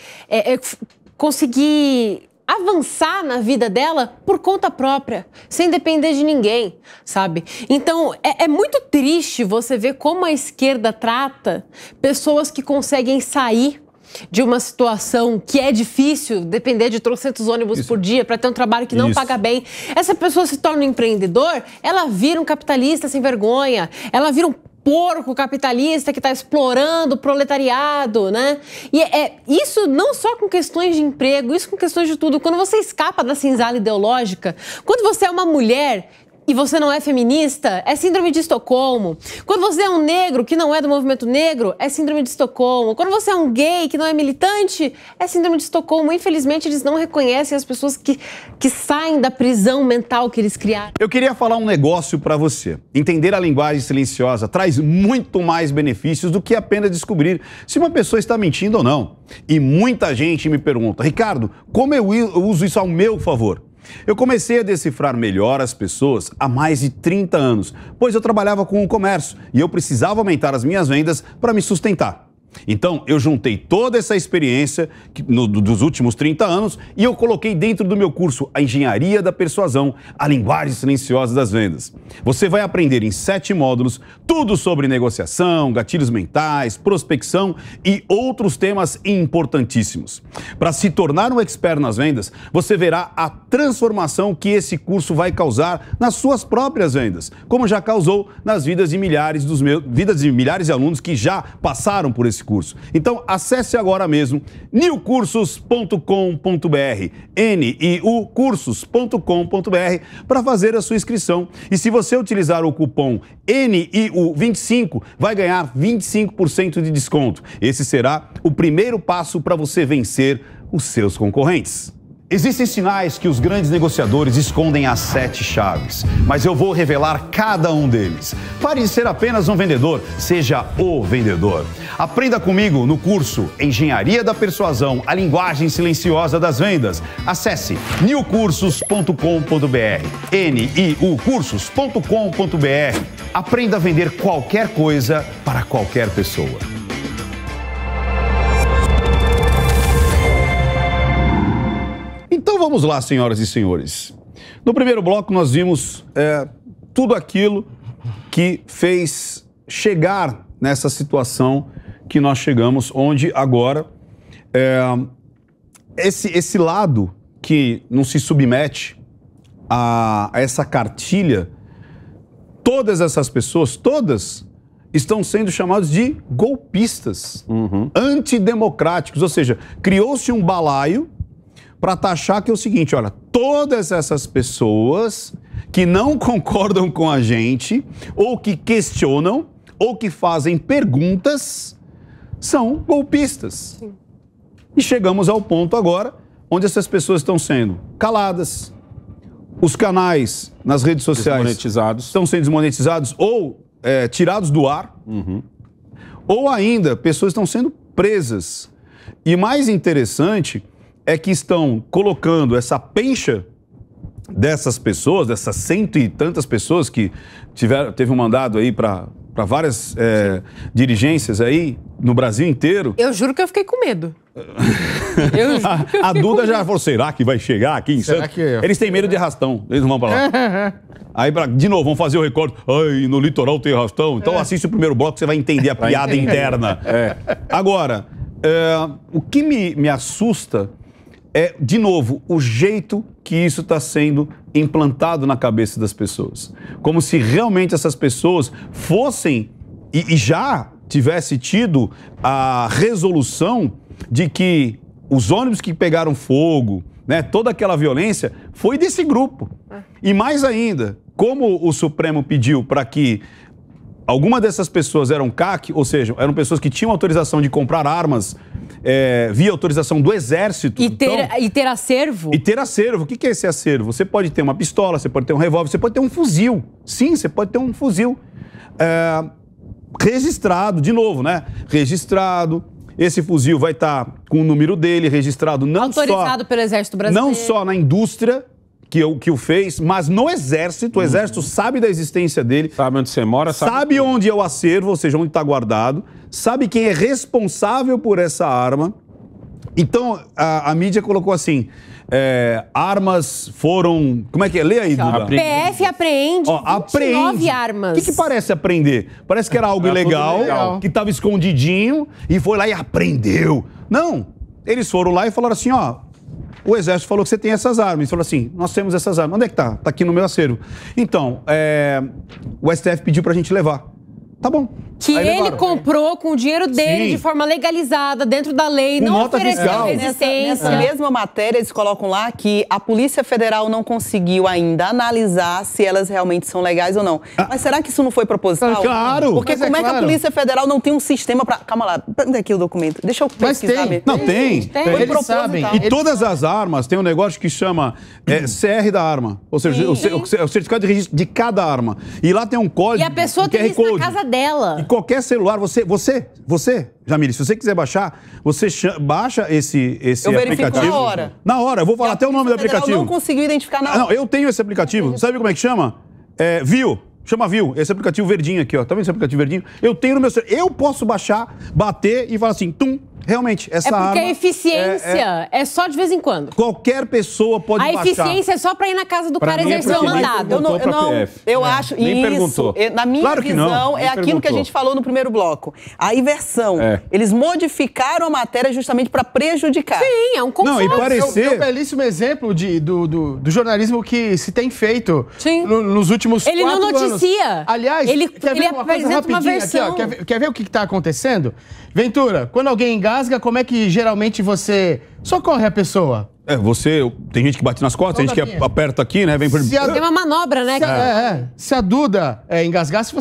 avançar na vida dela por conta própria, sem depender de ninguém, sabe? Então, é muito triste você ver como a esquerda trata pessoas que conseguem sair de uma situação que é difícil, depender de 300 ônibus por dia para ter um trabalho que não paga bem. Essa pessoa se torna um empreendedor, ela vira um capitalista sem vergonha, ela vira um porco capitalista que está explorando o proletariado, né? E isso não só com questões de emprego, isso com questões de tudo. Quando você escapa da senzala ideológica, quando você é uma mulher e você não é feminista, é síndrome de Estocolmo. Quando você é um negro que não é do movimento negro, é síndrome de Estocolmo. Quando você é um gay que não é militante, é síndrome de Estocolmo. Infelizmente, eles não reconhecem as pessoas que saem da prisão mental que eles criaram.
Eu queria falar um negócio pra você. Entender a linguagem silenciosa traz muito mais benefícios do que apenas descobrir se uma pessoa está mentindo ou não. E muita gente me pergunta, Ricardo, como eu uso isso ao meu favor? Eu comecei a decifrar melhor as pessoas há mais de 30 anos, pois eu trabalhava com o comércio e eu precisava aumentar as minhas vendas para me sustentar. Então, eu juntei toda essa experiência dos últimos 30 anos e eu coloquei dentro do meu curso a Engenharia da Persuasão, a linguagem silenciosa das vendas. Você vai aprender em 7 módulos tudo sobre negociação, gatilhos mentais, prospecção e outros temas importantíssimos. Para se tornar um expert nas vendas, você verá a transformação que esse curso vai causar nas suas próprias vendas, como já causou nas vidas de milhares de alunos que já passaram por esse curso. Então, acesse agora mesmo niucursos.com.br, niucursos.com.br para fazer a sua inscrição. E se você utilizar o cupom NIU25, vai ganhar 25% de desconto. Esse será o primeiro passo para você vencer os seus concorrentes. Existem sinais que os grandes negociadores escondem as 7 chaves, mas eu vou revelar cada um deles. Pare de ser apenas um vendedor, seja o vendedor. Aprenda comigo no curso Engenharia da Persuasão, a linguagem silenciosa das vendas. Acesse niucursos.com.br, niucursos.com.br. Aprenda a vender qualquer coisa para qualquer pessoa. Então vamos lá, senhoras e senhores. No primeiro bloco nós vimos tudo aquilo que fez chegar nessa situação que nós chegamos, onde agora esse lado que não se submete a essa cartilha, todas essas pessoas, todas estão sendo chamadas de golpistas, antidemocráticos, ou seja, criou-se um balaio para taxar que é o seguinte, olha, todas essas pessoas que não concordam com a gente, ou que questionam, ou que fazem perguntas, são golpistas. Sim. E chegamos ao ponto agora, onde essas pessoas estão sendo caladas, os canais nas redes sociais estão sendo desmonetizados ou tirados do ar, ou ainda, pessoas estão sendo presas. E mais interessante é que estão colocando essa pencha dessas pessoas, dessas 100 e tantas pessoas que teve um mandado aí para várias dirigências aí no Brasil inteiro.
Eu juro que eu fiquei com medo.
A Duda já falou, será que vai chegar aqui em Santos? Eles têm medo de arrastão, eles não vão para lá. Aí, de novo, vamos fazer o recorde. Ai, no litoral tem arrastão. Então assiste o primeiro bloco, você vai entender a piada interna. Agora, o que me assusta é, de novo, o jeito que isso está sendo implantado na cabeça das pessoas. Como se realmente essas pessoas fossem, e já tivesse tido a resolução de que os ônibus que pegaram fogo, né, toda aquela violência, foi desse grupo. E mais ainda, como o Supremo pediu para que alguma dessas pessoas eram CAC, ou seja, eram pessoas que tinham autorização de comprar armas via autorização do Exército.
E ter acervo?
E ter acervo. O que é esse acervo? Você pode ter uma pistola, você pode ter um revólver, você pode ter um fuzil. Sim, você pode ter um fuzil registrado, de novo, né? Registrado. Esse fuzil vai estar com o número dele registrado
autorizado pelo Exército Brasileiro.
Não só na indústria que o fez, mas no Exército. O Exército sabe da existência dele.
Sabe onde você mora,
sabe onde é o acervo, ou seja, onde está guardado. Sabe quem é responsável por essa arma. Então, a mídia colocou assim, armas foram... Como é que é? Lê aí, Duda.
PF apreende 29 armas.
O que parece apreender? Parece que era algo ilegal, que estava escondidinho, e foi lá e apreendeu. Não, eles foram lá e falaram assim, ó, o Exército falou que você tem essas armas. Eles falaram assim, nós temos essas armas. Onde é que tá? Tá aqui no meu acervo. Então, o STF pediu pra gente levar. Tá bom.
Que ele comprou com o dinheiro dele, de forma legalizada, dentro da lei, não ofereceu resistência.
Nessa mesma matéria, eles colocam lá que a Polícia Federal não conseguiu ainda analisar se elas realmente são legais ou não. Mas será que isso não foi proposital?
Claro!
Porque como é que a Polícia Federal não tem um sistema para... Calma lá, onde é aqui o documento? Deixa eu pesquisar.
Mas tem.
Não, tem.
Eles sabem.
E todas as armas têm um negócio que chama CR da arma. Ou seja, o certificado de registro de cada arma. E lá tem um código.
E a pessoa tem isso na casa dela.
E qualquer celular, você, Jamile, se você quiser baixar, você baixa esse aplicativo.
Na hora.
Na hora, eu vou falar até o nome do aplicativo.
Eu não conseguiu identificar na hora.
Não, eu tenho esse aplicativo. Sabe como é que chama? Viu. Chama Viu, esse aplicativo verdinho aqui, ó. Tá vendo esse aplicativo verdinho? Eu tenho no meu celular. Eu posso baixar, bater e falar assim, realmente, essa arma...
É porque a eficiência é só de vez em quando.
Qualquer pessoa pode baixar.
A eficiência é só pra ir na casa do cara exercer o mandado.
Eu acho
Nem
isso.
Perguntou.
Na minha visão, é aquilo que a gente falou no primeiro bloco. A inversão. Eles modificaram a matéria justamente pra prejudicar.
Sim, é um consórcio.
Não, e parecer...
É um belíssimo exemplo do jornalismo que se tem feito nos últimos 4 anos.
Ele não noticia.
Aliás,
ele
quer ver uma coisa rapidinho aqui, ó? Quer ver o que está acontecendo? Ventura, quando alguém engasga, como é que geralmente você socorre a pessoa?
Tem gente que bate nas costas, tem gente que aperta aqui, né? Tem
uma manobra, né?
Se a Duda engasgasse,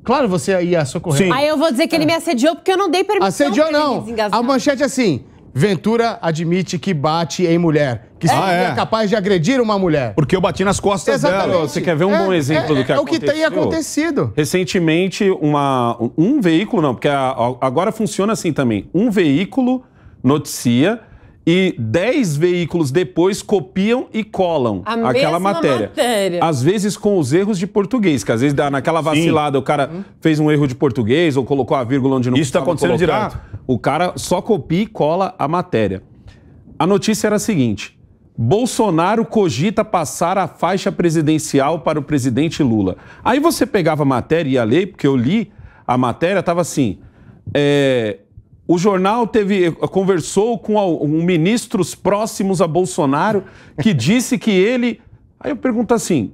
claro, você ia socorrer.
Sim.
Aí eu vou dizer que ele me assediou porque eu não dei permissão.
Assediou não. A manchete é assim: Ventura admite que bate em mulher. Que é capaz de agredir uma mulher.
Porque eu bati nas costas dela.
Você quer ver um bom exemplo do que aconteceu?
É o que tem acontecido.
Recentemente, um veículo, não, porque agora funciona assim também. Um veículo noticia e 10 veículos depois copiam e colam aquela matéria. Às vezes com os erros de português, que às vezes dá naquela vacilada, o cara fez um erro de português ou colocou a vírgula onde não
Isso está acontecendo direto.
O cara só copia e cola a matéria. A notícia era a seguinte: Bolsonaro cogita passar a faixa presidencial para o presidente Lula. Aí você pegava a matéria e ia ler, porque eu li a matéria, estava assim... O jornal conversou com ministros próximos a Bolsonaro que disse que ele... Aí eu pergunto assim,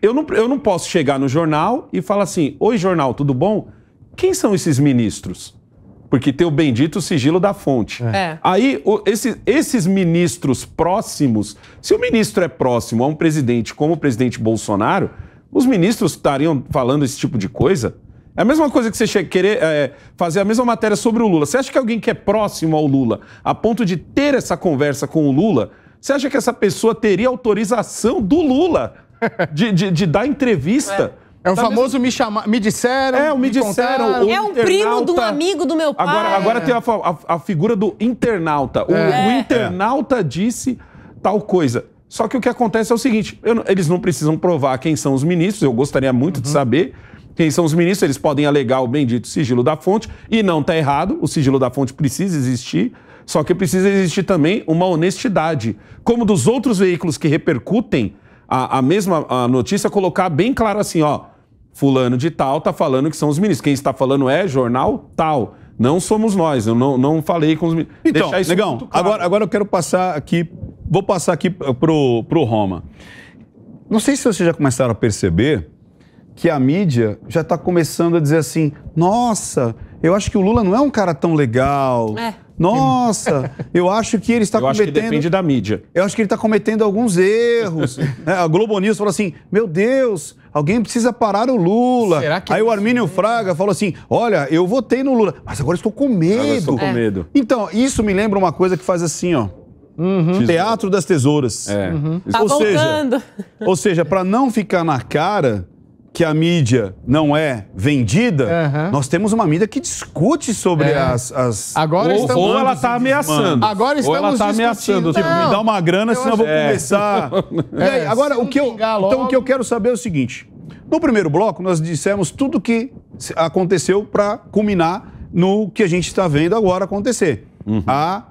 eu não posso chegar no jornal e falar assim, oi jornal, tudo bom? Quem são esses ministros? Porque tem o bendito sigilo da fonte. Aí, esses ministros próximos, se o ministro é próximo a um presidente como o presidente Bolsonaro, os ministros estariam falando esse tipo de coisa? É a mesma coisa que você querer fazer a mesma matéria sobre o Lula. Você acha que alguém que é próximo ao Lula, a ponto de ter essa conversa com o Lula, você acha que essa pessoa teria autorização do Lula de dar entrevista?
É o famoso me disseram.
Me disseram.
É um primo de um amigo do meu pai.
Agora tem a figura do internauta. O internauta disse tal coisa. Só que o que acontece é o seguinte: eles não precisam provar quem são os ministros. Eu gostaria muito de saber quem são os ministros. Eles podem alegar o bendito sigilo da fonte. E não está errado. O sigilo da fonte precisa existir. Só que precisa existir também uma honestidade. Como dos outros veículos que repercutem a mesma notícia, colocar bem claro assim, ó. Fulano de tal tá falando que são os ministros. Quem está falando é jornal tal. Não somos nós. Eu não falei com os ministros.
Então, negão, claro. agora eu quero passar aqui... Vou passar aqui pro Roma. Não sei se vocês já começaram a perceber que a mídia já está começando a dizer assim, nossa, eu acho que o Lula não é um cara tão legal. Nossa, eu acho que ele está
Eu acho que
cometendo...
depende da mídia.
Eu acho que ele está cometendo alguns erros. A Globo News falou assim, meu Deus, alguém precisa parar o Lula.
Será que
Aí o Armínio Fraga falou assim, olha, eu votei no Lula, mas agora estou com medo.
Agora estou com medo.
Então, isso me lembra uma coisa que faz assim, ó. Teatro das Tesouras.
É.
Tá voltando.
Ou seja, para não ficar na cara que a mídia não é vendida, nós temos uma mídia que discute sobre as...
Agora estamos...
Ou ela tá ameaçando.
Agora
Ou ela
estamos
tá ameaçando.
Tipo, me dá uma grana, senão eu vou começar. E aí, agora, o que eu quero saber é o seguinte. No primeiro bloco, nós dissemos tudo o que aconteceu para culminar no que a gente está vendo agora acontecer. A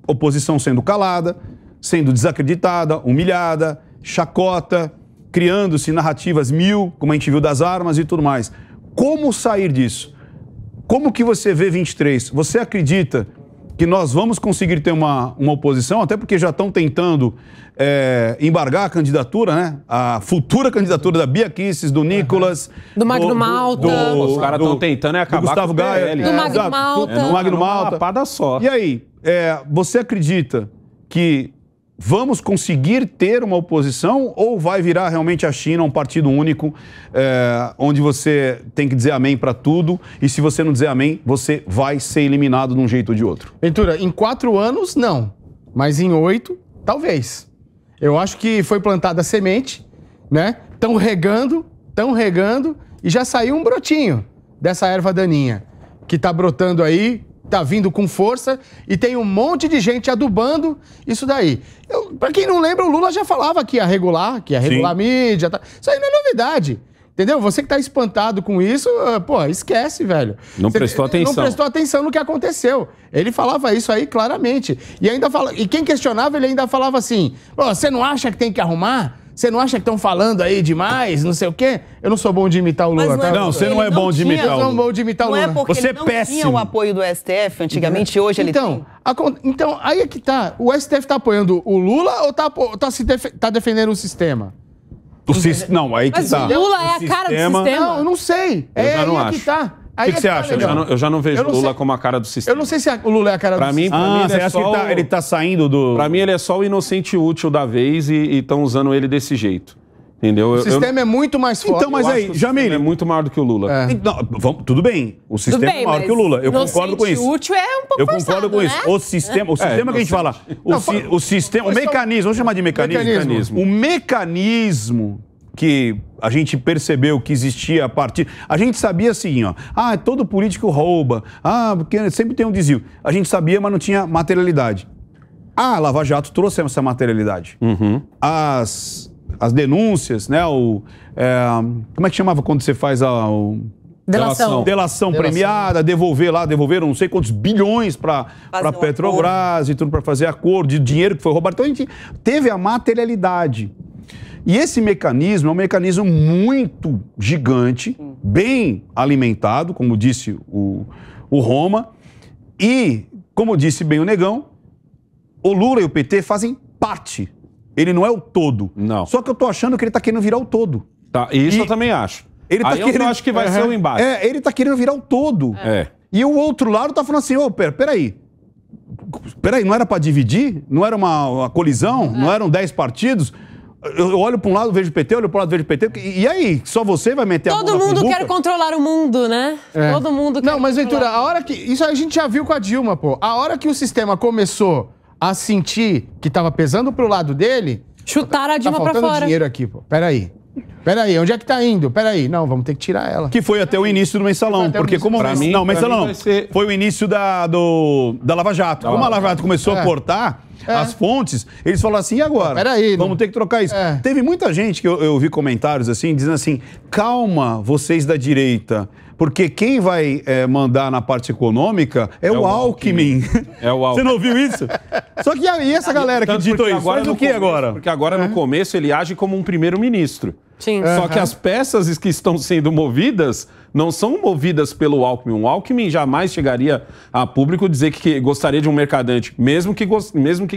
oposição sendo calada, sendo desacreditada, humilhada, chacota, criando-se narrativas como a gente viu das armas e tudo mais. Como sair disso? Como que você vê 23? Você acredita que nós vamos conseguir ter uma oposição? Até porque já estão tentando embargar a candidatura, né? A futura candidatura da Bia Kicis, do Nicolas...
Do Magno Malta.
Os caras estão tentando acabar
Gustavo
com o
Gaia.
PL.
Do Magno Malta.
Do Magno
Uma
Malta.
lapada só.
E aí, você acredita que vamos conseguir ter uma oposição ou vai virar realmente a China um partido único, onde você tem que dizer amém para tudo e se você não dizer amém, você vai ser eliminado de um jeito ou de outro?
Ventura, em 4 anos, não. Mas em 8, talvez. Eu acho que foi plantada a semente, né? Estão regando e já saiu um brotinho dessa erva daninha que tá brotando aí, tá vindo com força e tem um monte de gente adubando isso daí. Pra quem não lembra, o Lula já falava que ia regular a mídia. Tá. Isso aí não é novidade. Entendeu? Você que tá espantado com isso, pô, esquece, velho.
Não prestou atenção.
Não prestou atenção no que aconteceu. Ele falava isso aí claramente. E quem questionava, ele ainda falava assim, você não acha que tem que arrumar? Você não acha que estão falando aí demais, não sei o quê? Eu não sou bom de imitar o Lula, tá?
Não, você não é bom de imitar o Lula.
Eu não sou bom de imitar o Lula.
Não é porque
Você
ele não
é péssimo.
tinha o apoio do STF antigamente, hoje ele tem.
Então, aí é que tá. O STF tá apoiando o Lula ou tá defendendo o sistema?
Não, aí que
Mas
tá.
o Lula é a cara do sistema.
Não, eu não sei.
Eu já não
aí
acho.
que tá.
O que você acha?
Eu já não vejo
Eu não
Lula
sei.
como a cara do sistema.
Eu não sei se o Lula é a cara
Pra
do
mim,
sistema.
Você
ele é
acha
só
que ele tá saindo do...
Pra mim, ele é só o inocente útil da vez e estão usando ele desse jeito. Entendeu?
O sistema é muito mais forte.
Então, mas aí,
Jamile, é muito maior do que o Lula.
Não, tudo bem, o sistema é maior que o Lula. Eu concordo com isso.
Útil é um pouco
Eu concordo com isso.
né?
O sistema que a gente fala, o sistema, o mecanismo, vamos chamar de mecanismo. O mecanismo que a gente percebeu que existia a partir... A gente sabia assim, ó, todo político rouba, porque sempre tem um desvio. A gente sabia, mas não tinha materialidade. A Lava Jato trouxe essa materialidade. As denúncias, né, como é que chamava quando você faz Delação premiada, devolveram não sei quantos bilhões para Petrobras e tudo para fazer acordo, de dinheiro que foi roubado. Então a gente teve a materialidade. E esse mecanismo é um mecanismo muito gigante, bem alimentado, como disse o Roma, e, como disse bem o Negão, o Lula e o PT fazem parte. Ele não é o todo.
Não.
Só que eu tô achando que ele tá querendo virar o todo.
Tá, isso eu também acho.
Ele tá
Aí eu acho que vai ser o embate.
Ele tá querendo virar o todo. E o outro lado tá falando assim, peraí, não era para dividir? Não era uma colisão? Não eram 10 partidos? Eu olho para um lado, vejo o PT, olho para o lado, vejo o PT. E aí? Só você vai meter a mão na
Todo mundo
cumbuca?
quer controlar o mundo, né? Todo mundo quer
Não, mas
controlar.
Ventura, a hora que... Isso a gente já viu com a Dilma, pô. A hora que o sistema começou a sentir que tava pesando pro lado dele...
Chutaram a Dilma
tá
pra
faltando
fora.
dinheiro aqui, pô. Peraí, onde é que tá indo? Peraí, não, vamos ter que tirar ela.
Que foi até o início do Mensalão.
Até o
Porque
início.
como...
Pra mim-
não,
pra
Mensalão
mim
não.
vai ser-
Foi o início da Lava Jato. Como a Lava Jato começou a cortar as fontes, eles falaram assim, e agora?
Peraí,
vamos ter que trocar isso. Teve muita gente que eu vi comentários assim, dizendo assim, calma, vocês da direita, porque quem vai mandar na parte econômica é o Alckmin.
É o Alckmin.
Você não ouviu isso? Só que e essa galera que
Tanto
ditou
porque
isso, faz o que agora?
Porque agora, no começo, ele age como um primeiro-ministro.
Sim.
Só que as peças que estão sendo movidas não são movidas pelo Alckmin. O Alckmin jamais chegaria a público dizer que gostaria de um mercadante, mesmo que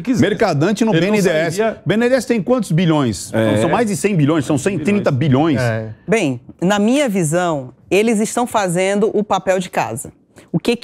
quisesse.
Mercadante no
Ele não
BNDES.
sairia-
BNDES tem quantos bilhões? São mais de 100 bilhões, são 130 bilhões.
Bem, na minha visão, eles estão fazendo o papel de casa. O que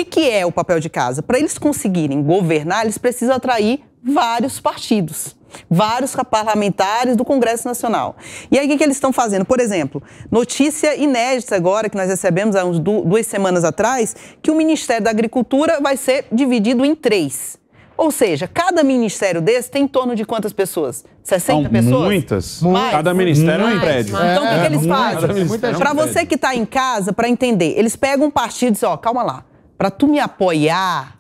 que é o papel de casa? Para eles conseguirem governar, eles precisam atrair vários partidos, vários parlamentares do Congresso Nacional. E aí, o que eles estão fazendo? Por exemplo, notícia inédita agora, que nós recebemos há uns 2 semanas atrás, que o Ministério da Agricultura vai ser dividido em 3. Ou seja, cada ministério desse tem em torno de quantas pessoas? 60 pessoas?
Muitas.
Mais?
Cada ministério é um prédio.
Então, o que eles fazem?
muita gente.
Para você que está em casa, para entender, eles pegam um partido e dizem, ó, calma lá, para tu me apoiar,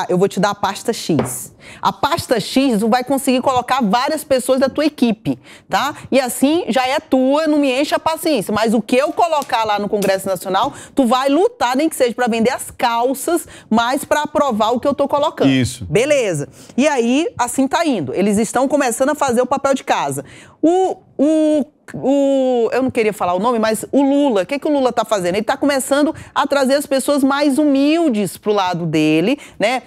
eu vou te dar a pasta X. A pasta X, tu vai conseguir colocar várias pessoas da tua equipe, tá? E assim, já é tua, não me enche a paciência. Mas o que eu colocar lá no Congresso Nacional, tu vai lutar, nem que seja para vender as calças, mas para aprovar o que eu tô colocando.
Isso.
Beleza. E aí, assim tá indo. Eles estão começando a fazer o papel de casa. Eu não queria falar o nome, mas o Lula, o que o Lula tá fazendo? Ele tá começando a trazer as pessoas mais humildes pro lado dele, né?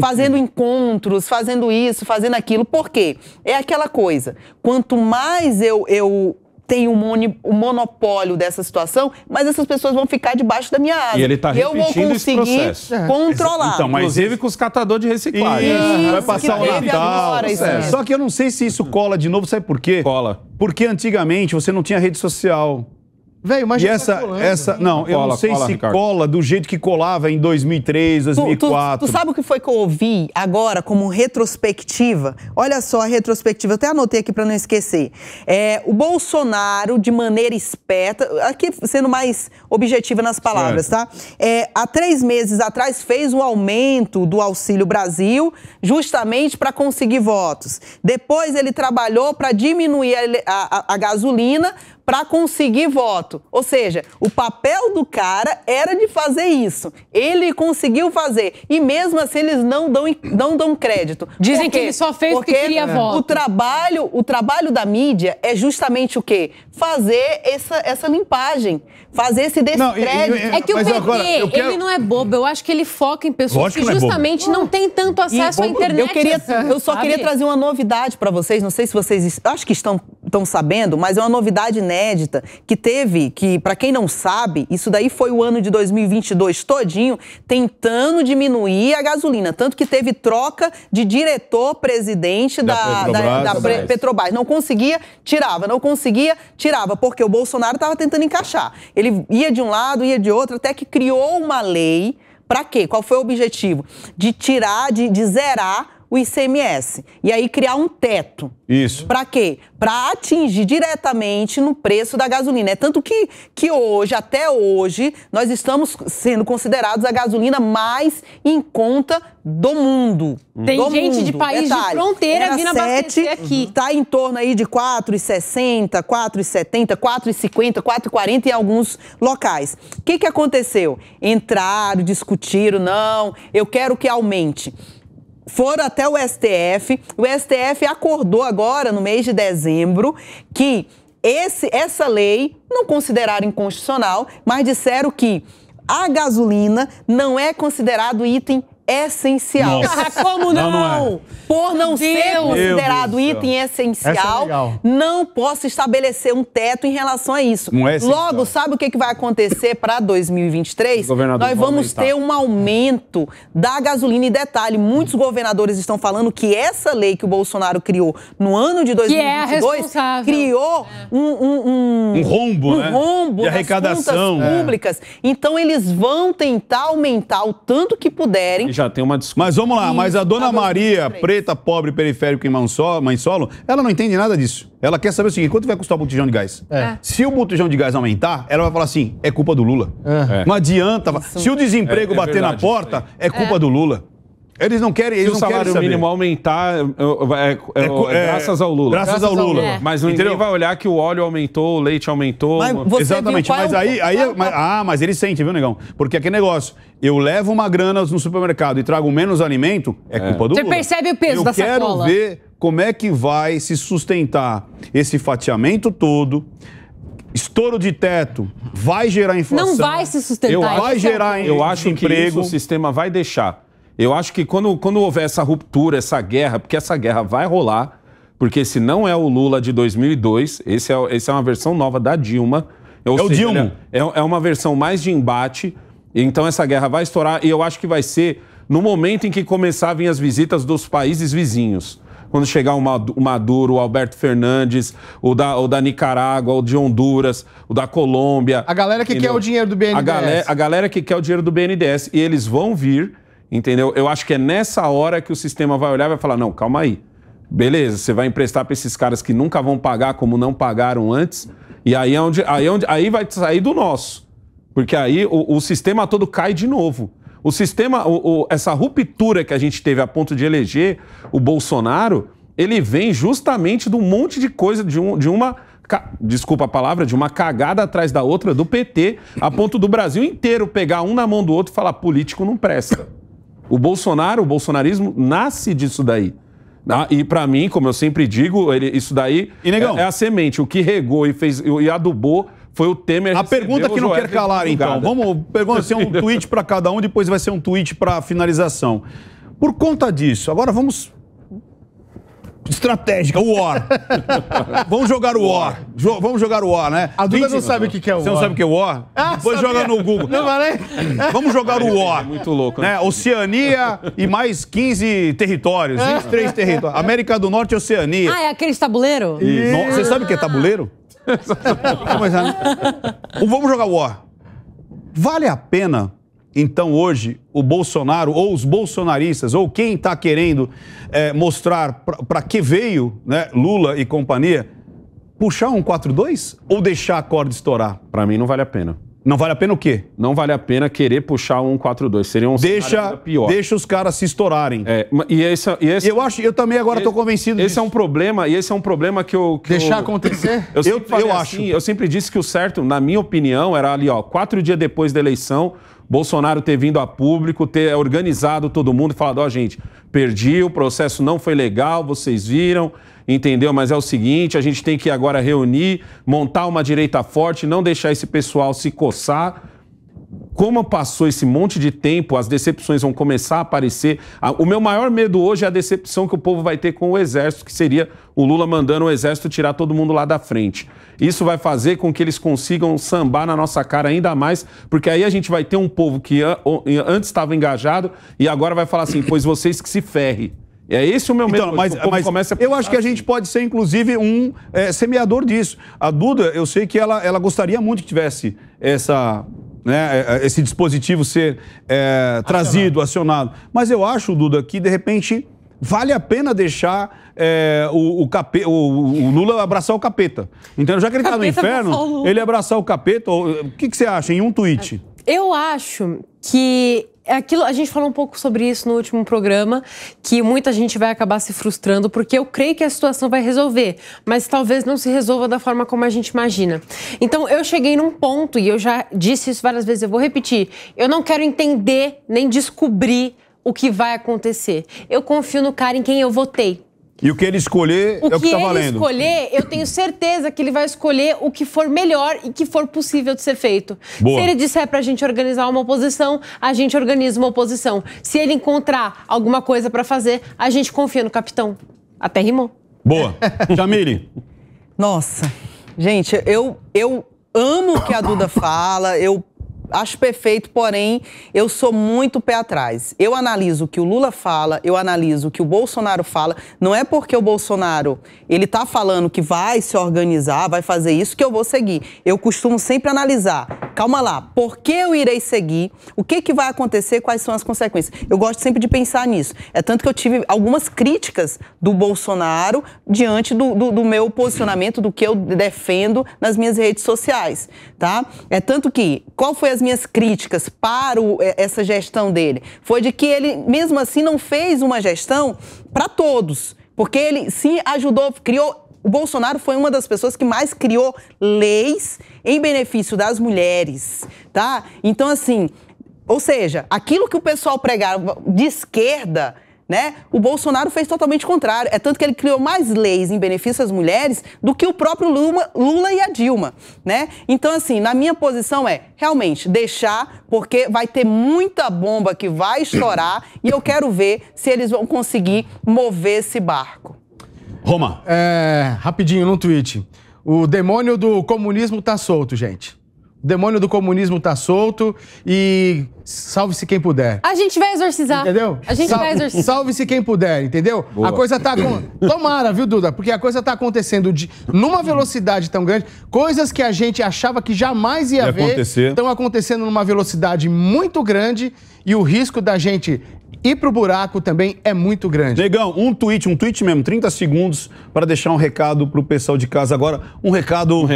Fazendo encontros, fazendo isso, fazendo aquilo. Por quê? É aquela coisa, quanto mais eu tenho um monopólio dessa situação, mas essas pessoas vão ficar debaixo da minha asa.
E ele tá repetindo esse processo.
Eu vou conseguir controlar.
Então, mas
Inclusive com os catadores de reciclagem.
Isso,
vai passar o
que teve
Natal.
agora, isso mesmo.
Só que eu não sei se isso cola de novo, sabe por quê?
Cola.
Porque antigamente você não tinha rede social.
Velho, mas
E
já tá colando.
não, eu não
Cola,
sei
cola,
se
Ricardo.
cola do jeito que colava em 2003, 2004.
Tu sabe o que foi que eu ouvi agora como retrospectiva? Olha só a retrospectiva, eu até anotei aqui para não esquecer. O Bolsonaro, de maneira esperta, aqui sendo mais objetiva nas palavras, tá? Há 3 meses atrás fez o aumento do Auxílio Brasil justamente para conseguir votos. Depois ele trabalhou para diminuir a gasolina para conseguir voto. Ou seja, o papel do cara era de fazer isso. Ele conseguiu fazer. E mesmo assim eles não dão crédito.
Dizem que ele só fez porque queria voto.
O trabalho da mídia é justamente o quê? Fazer essa limpagem. Fazer esse descrédito.
É que o PT, ele não é bobo. Eu acho que ele foca em pessoas que justamente não têm tanto acesso à internet.
Eu só queria trazer uma novidade para vocês. Não sei se vocês... Acho que estão sabendo, mas é uma novidade inédita que teve, que para quem não sabe, isso daí foi o ano de 2022 todinho tentando diminuir a gasolina. Tanto que teve troca de diretor-presidente da Petrobras. Não conseguia, tirava. Não conseguia, tirava. Porque o Bolsonaro estava tentando encaixar. Ele ia de um lado, ia de outro, até que criou uma lei. Para quê? Qual foi o objetivo? De tirar, de zerar o ICMS. E aí criar um teto.
Isso.
Para quê? Para atingir diretamente no preço da gasolina. É tanto que hoje, até hoje, nós estamos sendo considerados a gasolina mais em conta do mundo.
Tem gente de país de fronteira vindo abastecer aqui.
Está em torno aí de 4,60, 4,70, 4,50, 4,40 em alguns locais. O que aconteceu? Entraram, discutiram, não, eu quero que aumente. Foram até o STF acordou agora, no mês de dezembro, que essa lei não consideraram inconstitucional, mas disseram que a gasolina não é considerado item essencial.
Como não?
Não é.
Por não ser considerado item essencial, não posso estabelecer um teto em relação a isso.
Não é essencial.
Logo, sabe o que vai acontecer para 2023?
Governador,
Nós vamos ter um aumento da gasolina. E detalhe, muitos governadores estão falando que essa lei que o Bolsonaro criou no ano de 2022 criou um
rombo, né?
rombo
de arrecadação.
nas contas públicas. Então, eles vão tentar aumentar o tanto que puderem.
E já tem uma discussão.
Mas vamos lá, mas a dona Maria, preta, pobre, periférica e mãe solo, ela não entende nada disso. Ela quer saber o seguinte, quanto vai custar o botijão de gás? Se o botijão de gás aumentar, ela vai falar assim, é culpa do Lula. Não adianta. Se o desemprego bater
verdade,
na porta, é culpa do Lula. Eles não querem, eles
Se o
não querem
salário
saber.
mínimo aumentar, graças ao Lula.
Graças ao Lula.
Mas ninguém vai olhar que o óleo aumentou, o leite aumentou.
Mas você
Exatamente,
viu
mas ele sente, viu, negão? Porque aquele negócio, eu levo uma grana no supermercado e trago menos alimento, é culpa do
Você
Lula.
percebe o peso da sacola.
Eu quero ver como é que vai se sustentar esse fatiamento todo. Estouro de teto vai gerar inflação.
Não vai se sustentar.
Vai gerar
Eu acho que isso o sistema vai deixar. Eu acho que quando houver essa ruptura, essa guerra, porque essa guerra vai rolar, porque esse não é o Lula de 2002, esse é uma versão nova da Dilma,
o Dilma.
É uma versão mais de embate, então essa guerra vai estourar e eu acho que vai ser no momento em que começar a vir as visitas dos países vizinhos. Quando chegar o Maduro, o Alberto Fernandes, o da Nicarágua, o de Honduras, o da Colômbia.
A galera que quer o dinheiro do BNDES.
A galera que quer o dinheiro do BNDES. E eles vão vir, entendeu? Eu acho que é nessa hora que o sistema vai olhar e vai falar, não, calma aí. Beleza, você vai emprestar para esses caras que nunca vão pagar como não pagaram antes. E aí vai sair do nosso. Porque aí o sistema todo cai de novo. O sistema, essa ruptura que a gente teve a ponto de eleger o Bolsonaro, ele vem justamente de um monte de coisa, de uma desculpa a palavra, de uma cagada atrás da outra do PT, a ponto do Brasil inteiro pegar um na mão do outro e falar, político não presta. O bolsonarismo nasce disso daí. E pra mim, como eu sempre digo, isso daí é a semente. O que regou e adubou foi o Temer.
A pergunta que não quer calar, então. Vamos perguntar se é um tweet para cada um, depois vai ser um tweet para finalização. Por conta disso, agora vamos... Estratégica, o War. Vamos jogar o War. Vamos jogar o War, né?
A Duda não sabe o que é o War.
Você não sabe o que é o War? Depois joga no Google.
Não falei?
Vamos jogar o War.
É muito louco, né?
Oceania e mais 15 territórios, 23 territórios. América do Norte e Oceania.
É aqueles tabuleiro?
Você sabe o que é tabuleiro? Vamos jogar War. Vale a pena, então, hoje, o Bolsonaro, ou os bolsonaristas, ou quem está querendo mostrar para que veio, né, Lula e companhia, puxar um 4-2 ou deixar a corda estourar?
Para mim, não vale a pena.
Não vale a pena o quê?
Não vale a pena querer puxar um 4-2. Seria um cenário ainda pior.
Deixa os caras se estourarem.
Eu
também agora estou convencido disso.
Esse é um problema que eu...
Deixar acontecer?
Eu acho. Eu sempre disse que o certo, na minha opinião, era ali, 4 dias depois da eleição, Bolsonaro ter vindo a público, ter organizado todo mundo e falado, gente, perdi, o processo não foi legal, vocês viram, entendeu? Mas é o seguinte, a gente tem que agora reunir, montar uma direita forte, não deixar esse pessoal se coçar. Como passou esse monte de tempo, as decepções vão começar a aparecer. O meu maior medo hoje é a decepção que o povo vai ter com o Exército, que seria o Lula mandando o Exército tirar todo mundo lá da frente. Isso vai fazer com que eles consigam sambar na nossa cara ainda mais, porque aí a gente vai ter um povo que antes estava engajado e agora vai falar assim, pois vocês que se ferrem. É esse o meu medo.
Mas eu acho que a gente pode ser, inclusive, um semeador disso. A Duda, eu sei que ela gostaria muito que tivesse esse dispositivo ser trazido, acionado. Mas eu acho, Duda, que, de repente, vale a pena deixar o Lula abraçar o capeta. Então, já que ele está no inferno, ele abraçar o capeta. O que você acha em um tweet?
Eu acho que a gente falou um pouco sobre isso no último programa, que muita gente vai acabar se frustrando, porque eu creio que a situação vai resolver, mas talvez não se resolva da forma como a gente imagina. Então, eu cheguei num ponto, e eu já disse isso várias vezes, eu vou repetir, eu não quero entender nem descobrir o que vai acontecer. Eu confio no cara em quem eu votei.
E o que ele escolher é o que está valendo. O que ele
escolher, eu tenho certeza que ele vai escolher o que for melhor e que for possível de ser feito.
Boa.
Se ele disser pra gente organizar uma oposição, a gente organiza uma oposição. Se ele encontrar alguma coisa pra fazer, a gente confia no capitão. Até rimou.
Boa. Jamile.
Nossa, gente, eu amo o que a Duda fala, eu acho perfeito, porém, eu sou muito pé atrás. Eu analiso o que o Lula fala, eu analiso o que o Bolsonaro fala. Não é porque o Bolsonaro, ele tá falando que vai se organizar, vai fazer isso, que eu vou seguir. Eu costumo sempre analisar. Calma lá, por que eu irei seguir? O que vai acontecer? Quais são as consequências? Eu gosto sempre de pensar nisso. É tanto que eu tive algumas críticas do Bolsonaro diante do meu posicionamento, do que eu defendo nas minhas redes sociais, tá? É tanto que, qual foi as minhas críticas para essa gestão dele? Foi de que ele, mesmo assim, não fez uma gestão para todos, porque ele se ajudou, criou... O Bolsonaro foi uma das pessoas que mais criou leis em benefício das mulheres, tá? Então, assim, ou seja, aquilo que o pessoal pregava de esquerda, né? O Bolsonaro fez totalmente o contrário. É tanto que ele criou mais leis em benefício às mulheres do que o próprio Lula e a Dilma, né? Então, assim, na minha posição é realmente deixar, porque vai ter muita bomba que vai estourar e eu quero ver se eles vão conseguir mover esse barco.
Roma.
Rapidinho, num tweet. O demônio do comunismo tá solto, gente. O demônio do comunismo tá solto e salve-se quem puder.
A gente vai exorcizar.
Entendeu?
A gente vai exorcizar.
Salve-se quem puder, entendeu?
Boa.
A coisa tá... Tomara, viu, Duda? Porque a coisa tá acontecendo numa velocidade tão grande. Coisas que a gente achava que jamais ia ver
acontecer.
estão acontecendo numa velocidade muito grande e o risco da gente ir pro buraco também é muito grande.
Negão, um tweet mesmo, 30 segundos para deixar um recado pro pessoal de casa agora. Um recado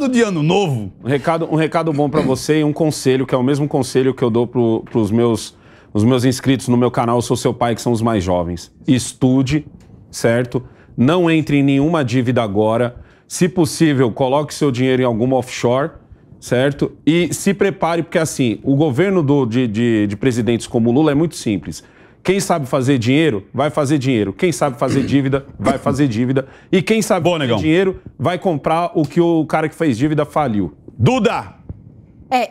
de ano novo.
Um recado bom pra você e um conselho, que é o mesmo conselho que eu dou pros meus inscritos no meu canal, Eu Sou Seu Pai, que são os mais jovens. Estude, certo? Não entre em nenhuma dívida agora. Se possível, coloque seu dinheiro em alguma offshore, certo? E se prepare, porque assim, o governo de presidentes como o Lula é muito simples. Quem sabe fazer dinheiro, vai fazer dinheiro. Quem sabe fazer dívida, vai fazer dívida. E quem sabe fazer dinheiro, vai comprar o que o cara que fez dívida faliu.
Duda!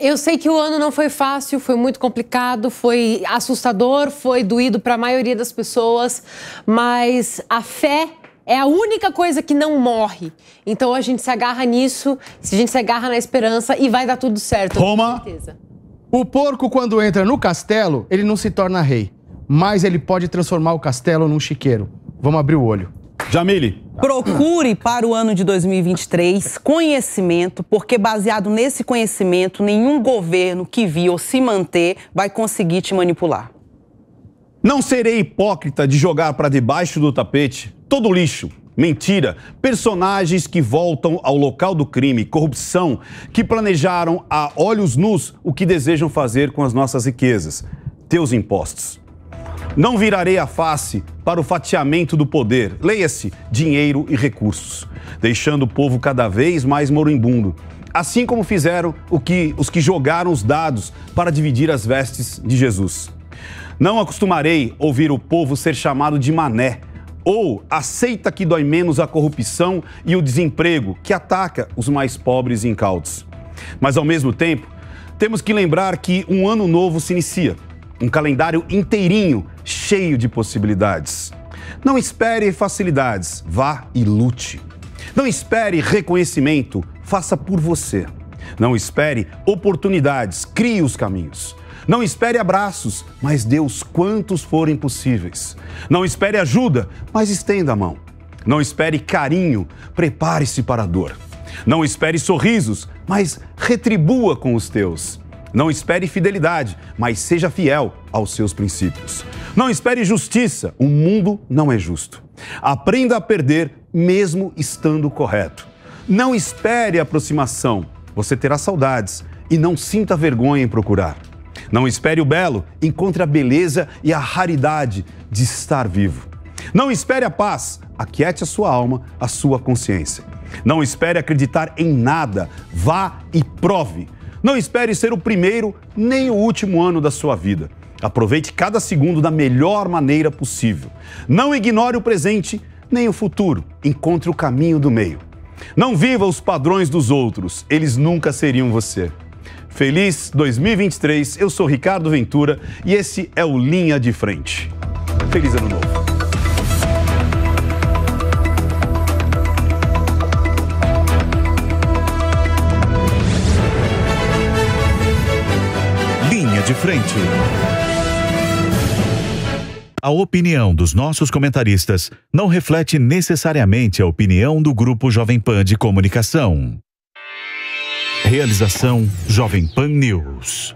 Eu sei que o ano não foi fácil, foi muito complicado, foi assustador, foi doído para a maioria das pessoas, mas a fé é a única coisa que não morre. Então a gente se agarra nisso, a gente se agarra na esperança e vai dar tudo certo.
Roma.
Com certeza.
O porco, quando entra no castelo, ele não se torna rei. Mas ele pode transformar o castelo num chiqueiro. Vamos abrir o olho.
Jamile.
Procure para o ano de 2023 conhecimento, porque baseado nesse conhecimento, nenhum governo que vir ou se manter vai conseguir te manipular.
Não serei hipócrita de jogar para debaixo do tapete todo lixo, mentira, personagens que voltam ao local do crime, corrupção, que planejaram a olhos nus o que desejam fazer com as nossas riquezas, teus impostos. Não virarei a face para o fatiamento do poder, leia-se, dinheiro e recursos, deixando o povo cada vez mais moribundo, assim como fizeram os que jogaram os dados para dividir as vestes de Jesus. Não acostumarei ouvir o povo ser chamado de mané, ou aceita que dói menos a corrupção e o desemprego que ataca os mais pobres e incautos. Mas, ao mesmo tempo, temos que lembrar que um ano novo se inicia. Um calendário inteirinho, cheio de possibilidades. Não espere facilidades, vá e lute. Não espere reconhecimento, faça por você. Não espere oportunidades, crie os caminhos. Não espere abraços, mas dê os quantos forem possíveis. Não espere ajuda, mas estenda a mão. Não espere carinho, prepare-se para a dor. Não espere sorrisos, mas retribua com os teus. Não espere fidelidade, mas seja fiel aos seus princípios. Não espere justiça, o mundo não é justo. Aprenda a perder mesmo estando correto. Não espere aproximação, você terá saudades e não sinta vergonha em procurar. Não espere o belo, encontre a beleza e a raridade de estar vivo. Não espere a paz, aquiete a sua alma, a sua consciência. Não espere acreditar em nada, vá e prove. Não espere ser o primeiro nem o último ano da sua vida. Aproveite cada segundo da melhor maneira possível. Não ignore o presente nem o futuro. Encontre o caminho do meio. Não viva os padrões dos outros. Eles nunca seriam você. Feliz 2023. Eu sou Ricardo Ventura e esse é o Linha de Frente. Feliz Ano Novo.
De Frente. A opinião dos nossos comentaristas não reflete necessariamente a opinião do Grupo Jovem Pan de Comunicação. Realização Jovem Pan News.